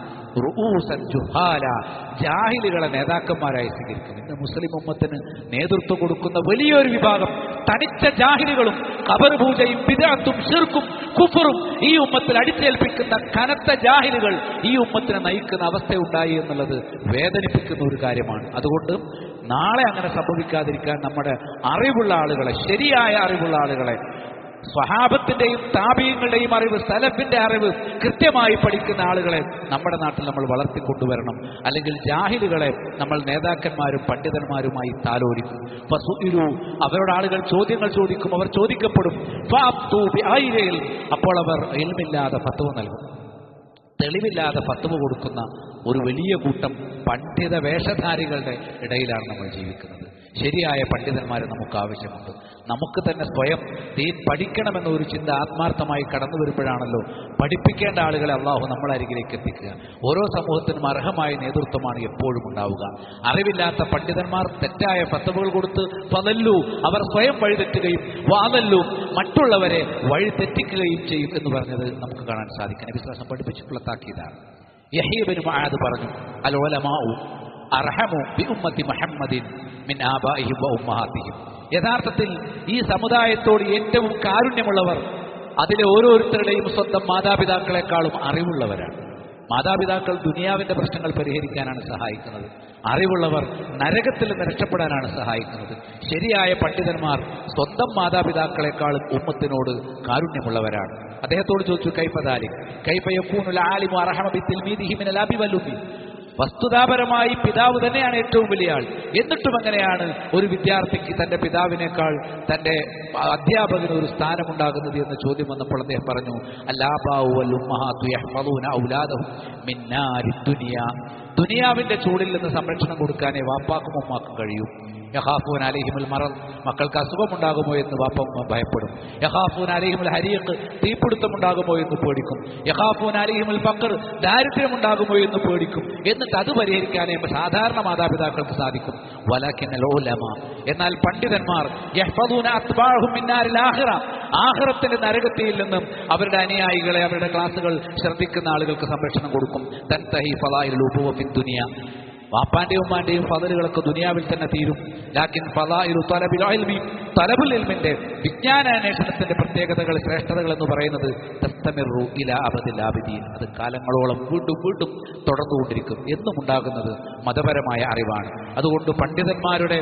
റൂസൻ ജുഹാല, ജാഹിലുകളെ നേതാക്കന്മാരായി സ്വീകരിക്കും. ഇന്ന് മുസ്ലിം ഉമ്മത്തിന് നേതൃത്വം കൊടുക്കുന്ന വലിയൊരു വിഭാഗം തനിച്ച ജാഹിലുകളും ഖബർപൂജയും ബിദ്അത്തും ശിർക്കും കുഫറും ഈ ഉമ്മത്തിൽ അടിച്ചേൽപ്പിക്കുന്ന കനത്ത ജാഹിലുകൾ ഈ ഉമ്മത്തിനെ നയിക്കുന്ന അവസ്ഥയുണ്ടായി എന്നുള്ളത് വേദനിപ്പിക്കുന്ന ഒരു കാര്യമാണ്. അതുകൊണ്ട് നാളെ അങ്ങനെ സംഭവിക്കാതിരിക്കാൻ നമ്മുടെ അറിവുള്ള ആളുകളെ, ശരിയായ അറിവുള്ള ആളുകളെ, സ്വഹാബത്തിന്റെയും താബീങ്ങളുടെയും അറിവ്, സലഫിന്റെ അറിവ് കൃത്യമായി പഠിക്കുന്ന ആളുകളെ നമ്മുടെ നാട്ടിൽ നമ്മൾ വളർത്തിക്കൊണ്ടുവരണം. അല്ലെങ്കിൽ ജാഹിലുകളെ നമ്മൾ നേതാക്കന്മാരും പണ്ഡിതന്മാരുമായി താലോലിക്കും. ഫസുഇലു, അവരോട് ആളുകൾ ചോദ്യങ്ങൾ ചോദിക്കും, അവർ ചോദിക്കപ്പെടും. ഫഅബ്തു ബിഗൈരിൽ, അപ്പോൾ അവർ ഇൽമില്ലാതെ ഫത്വ നൽകും. തെളിവില്ലാതെ ഫത്വ കൊടുക്കുന്ന ഒരു വലിയ കൂട്ടം പണ്ഡിത വേഷധാരികളുടെ ഇടയിലാണ് നമ്മൾ ജീവിക്കുന്നത്. ശരിയായ പണ്ഡിതന്മാരെ നമുക്ക് ആവശ്യമുണ്ട്. നമുക്ക് തന്നെ സ്വയം ദീൻ പഠിക്കണമെന്ന ഒരു ചിന്ത ആത്മാർത്ഥമായി കടന്നു വരുമ്പോഴാണല്ലോ പഠിപ്പിക്കേണ്ട ആളുകളെ അള്ളാഹു നമ്മളരികിലേക്ക് എത്തിക്കുക. ഓരോ സമൂഹത്തിനും അർഹമായ നേതൃത്വമാണ് എപ്പോഴും ഉണ്ടാവുക. അറിവില്ലാത്ത പണ്ഡിതന്മാർ തെറ്റായ ഫത്വകൾ കൊടുത്ത് ഫദല്ലു, അവർ സ്വയം വഴിതെറ്റുകയും വാദല്ലു, മറ്റുള്ളവരെ വഴിതെറ്റിക്കുകയും ചെയ്യും എന്ന് പറഞ്ഞത് നമുക്ക് കാണാൻ സാധിക്കും. നബി സ്വല്ലല്ലാഹു അലൈഹി വസല്ലം പഠിപ്പിച്ചിട്ടുള്ള താക്കീതാണ്. യഹ്യ ഇബ്നു മുആദ് പറഞ്ഞു, അൽ ഉലമാഉ അർഹമു ബി ഉമ്മത്തി മുഹമ്മദിൻ മിൻ ആബാഇഹിം വ ഉമ്മഹാത്തിഹിം. യഥാർത്ഥത്തിൽ ഈ സമുദായത്തോട് ഏറ്റവും കാരുണ്യമുള്ളവർ അതിലെ ഓരോരുത്തരുടെയും സ്വന്തം മാതാപിതാക്കളെക്കാളും അറിവുള്ളവരാണ്. മാതാപിതാക്കൾ ദുനിയാവിന്റെ പ്രശ്നങ്ങൾ പരിഹരിക്കാനാണ് സഹായിക്കുന്നത്. അറിവുള്ളവർ നരകത്തിൽ നിന്ന് രക്ഷപ്പെടാനാണ് സഹായിക്കുന്നത്. ശരിയായ പണ്ഡിതന്മാർ സ്വന്തം മാതാപിതാക്കളെക്കാളും ഉമ്മത്തിനോട് കാരുണ്യമുള്ളവരാണ്. അദ്ദേഹത്തോട് ചോദിച്ചു, കൈഫ ദാലിക്, കൈഫ യകൂനുൽ ആലിമു അർഹമ ബിതിൽമീദിഹി മിനൽ അബി വൽ ഉമ്മി. വസ്തുതാപരമായി പിതാവ് തന്നെയാണ് ഏറ്റവും വലിയ ആൾ. എന്നിട്ടും എങ്ങനെയാണ് ഒരു വിദ്യാർത്ഥിക്ക് തന്റെ പിതാവിനേക്കാൾ തന്റെ അധ്യാപകന് ഒരു സ്ഥാനമുണ്ടാകുന്നത് എന്ന ചോദ്യം വന്നപ്പോൾ അദ്ദേഹം പറഞ്ഞു, അല്ലാബാഉ വൽ ഉമ്മഹാതു യഹ്ഫളൂന ഔലാദഹും മിൻ നാരി ദുനിയ. ദുനിയാവിന്റെ ചൂടിൽ നിന്ന് സംരക്ഷണം കൊടുക്കാനേ വാപ്പാക്കും ഉമ്മാക്കും കഴിയും. യഖാഫൂന അലൈഹിമുൽ മറദ്, മക്കൾക്ക് അസുഖമുണ്ടാകുമോ എന്ന് വാപ്പ ഉമ്മ ഭയപ്പെടും. യഖാഫൂന അലൈഹിമുൽ ഹരീഖ്, തീപിടുത്തമുണ്ടാകുമോ എന്ന് പേടിക്കും. യഖാഫൂന അലൈഹിമുൽ ഫഖർ, ദാരിദ്ര്യമുണ്ടാകുമോ എന്ന് പേടിക്കും. എന്നിട്ട് അത് പരിഹരിക്കാനേ സാധാരണ മാതാപിതാക്കൾക്ക് സാധിക്കും. വലകിനൽ ഉലമ, എന്നാൽ പണ്ഡിതന്മാർ യഹ്ഫദൂന അത്ബാഅഹും മിൻ നാരിൽ ആഖിറ, ആഖിറത്തിന്റെ നരകത്തിൽ നിന്നും അവരുടെ അനുയായികളെ, അവരുടെ ക്ലാസുകൾ ശ്രദ്ധിക്കുന്ന ആളുകൾക്ക് സംരക്ഷണം കൊടുക്കും. തൻതഹി ഫളായിലുൽ ഉബുവ ഫിദ് ദുനിയ, വാപ്പാന്റെയും ഉമ്മാന്റെയും ഫളലുകളൊക്കെ ദുനിയാവിൽ തന്നെ തീരും. ലാക്കിൻ ഫളായിലു തലബിൽ ഇൽമി, തലബുൽ ഇൽമിന്റെ വിജ്ഞാനാന്വേഷണത്തിന്റെ പ്രത്യേകതകൾ, ശ്രേഷ്ഠതകൾ എന്ന് പറയുന്നത് തസ്തമിറു ഇലാ അബദിൽ ആബിദീൻ, അത് കാലങ്ങളോളം വീണ്ടും വീണ്ടും തുടർന്നുകൊണ്ടിരിക്കും. എന്നും ഉണ്ടാകുന്നത് മതപരമായ അറിവാണ്. അതുകൊണ്ട് പണ്ഡിതന്മാരുടെ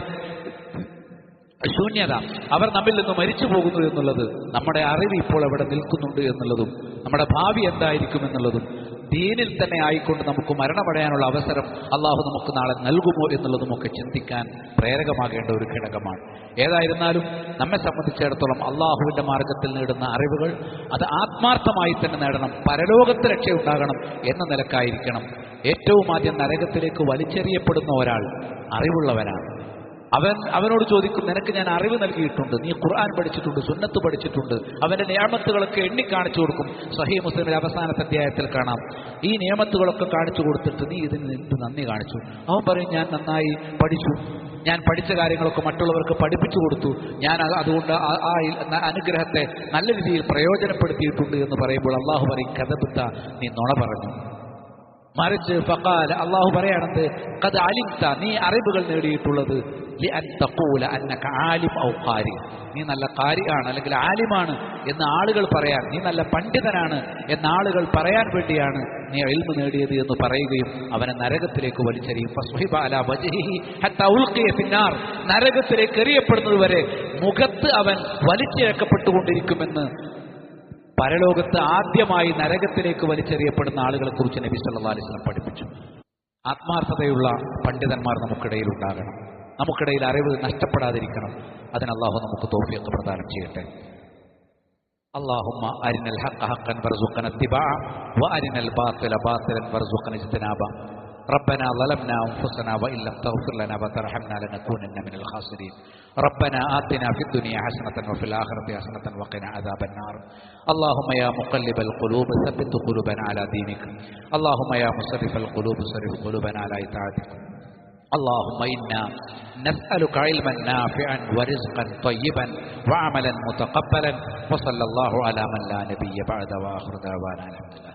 ശൂന്യത, അവർ നമ്മിൽ നിന്ന് മരിച്ചു പോകുന്നു എന്നുള്ളത്, നമ്മുടെ അറിവ് ഇപ്പോൾ എവിടെ നിൽക്കുന്നുണ്ട് എന്നുള്ളതും, നമ്മുടെ ഭാവി എന്തായിരിക്കും എന്നുള്ളതും, ദീനിൽ തന്നെ ആയിക്കൊണ്ട് നമുക്ക് മരണമടയാനുള്ള അവസരം അള്ളാഹു നമുക്ക് നാളെ നൽകുമോ എന്നുള്ളതുമൊക്കെ ചിന്തിക്കാൻ പ്രേരകമാകേണ്ട ഒരു ഘടകമാണ്. ഏതായിരുന്നാലും നമ്മെ സംബന്ധിച്ചിടത്തോളം അള്ളാഹുവിൻ്റെ മാർഗത്തിൽ നേടുന്ന അറിവുകൾ അത് ആത്മാർത്ഥമായി തന്നെ നേടണം. പരലോകത്ത് രക്ഷയുണ്ടാകണം എന്ന നിലക്കായിരിക്കണം. ഏറ്റവും ആദ്യം നരകത്തിലേക്ക് വലിച്ചെറിയപ്പെടുന്ന ഒരാൾ അറിവുള്ളവനാണ്. അവനോട് ചോദിക്കും, നിനക്ക് ഞാൻ അറിവ് നൽകിയിട്ടുണ്ട്, നീ ഖുർആൻ പഠിച്ചിട്ടുണ്ട്, സുന്നത്ത് പഠിച്ചിട്ടുണ്ട്. അവന്റെ നിയമത്തുകളൊക്കെ എണ്ണിക്കാണിച്ചു കൊടുക്കും. സഹീഹ് മുസ്ലിമിന്റെ അവസാനത്തെ അധ്യായത്തിൽ കാണാം, ഈ നിയമത്തുകളൊക്കെ കാണിച്ചു കൊടുത്തിട്ട് നീ ഇതിന് എന്ത് നന്ദി കാണിച്ചു? അവൻ പറയും, ഞാൻ നന്നായി പഠിച്ചു, ഞാൻ പഠിച്ച കാര്യങ്ങളൊക്കെ മറ്റുള്ളവർക്ക് പഠിപ്പിച്ചു കൊടുത്തു, ഞാൻ അതുകൊണ്ട് ആ അനുഗ്രഹത്തെ നല്ല രീതിയിൽ പ്രയോജനപ്പെടുത്തിയിട്ടുണ്ട് എന്ന് പറയുമ്പോൾ അള്ളാഹു പറയും, കദബ്ത, നീ നുണ പറഞ്ഞു. മറിച്ച് ഫഖാല, അള്ളാഹു പറയാണെന്ന്, ഖദ് അലിംത, നീ അറിവുകൾ നേടിയിട്ടുള്ളത് ലിഅൻ തഖൂല അന്നക ആലിം ഔ ഖാരി, നീ നല്ല ഖാരിയാണ് അല്ലെങ്കിൽ ആലിമാണ് എന്ന് ആളുകൾ പറയാൻ, നീ നല്ല പണ്ഡിതനാണ് എന്ന ആളുകൾ പറയാൻ വേണ്ടിയാണ് നീ ഇൽമു നേടിയത് എന്ന് പറയുകയും അവനെ നരകത്തിലേക്ക് വലിച്ചെറിയും. ഫസ്ഹിബ അലാ വജ്ഹിഹി ഹത്താ ഉൽഖിയ ഫിന്നാർ, നരകത്തിലേക്ക് എറിയപ്പെടുന്നത് വരെ മുഖത്ത് അവൻ വലിച്ചിഴക്കപ്പെട്ടുകൊണ്ടിരിക്കുമെന്ന് പരലോകത്ത് ആദ്യമായി നരകത്തിലേക്ക് വലിച്ചെറിയപ്പെടുന്ന ആളുകളെ കുറിച്ച് നബി സല്ലല്ലാഹു അലൈഹി വസല്ലം പഠിപ്പിച്ചു. ആത്മാർത്ഥതയുള്ള പണ്ഡിതന്മാർ നമുക്കിടയിൽ ഉണ്ടാകണം. നമുക്കിടയിൽ അറിവ് നഷ്ടപ്പെടാതിരിക്കണം. അതിന് അല്ലാഹു നമുക്ക് തൗഫീഖ് പ്രദാനം ചെയ്യട്ടെ. اللهم أرنا الحق حقا وارزقنا اتباعه وأرنا الباطل باطلا وارزقنا اجتنابه. ربنا ظلمنا أنفسنا وإن لم تغفر لنا وترحمنا لنكونن من الخاسرين. ربنا آتنا في الدنيا حسنة وفي الآخرة حسنة وقنا عذاب النار. اللهم يا مقلب القلوب ثبت قلوبنا على دينك. اللهم يا مصرف القلوب صرف قلوبنا على إطاعتك. اللهم إنا نسألك علما نافعا ورزقا طيبا وعملا متقبلا. وصلى الله على من لا نبي بعد وآخر دعوانا الحمد لله.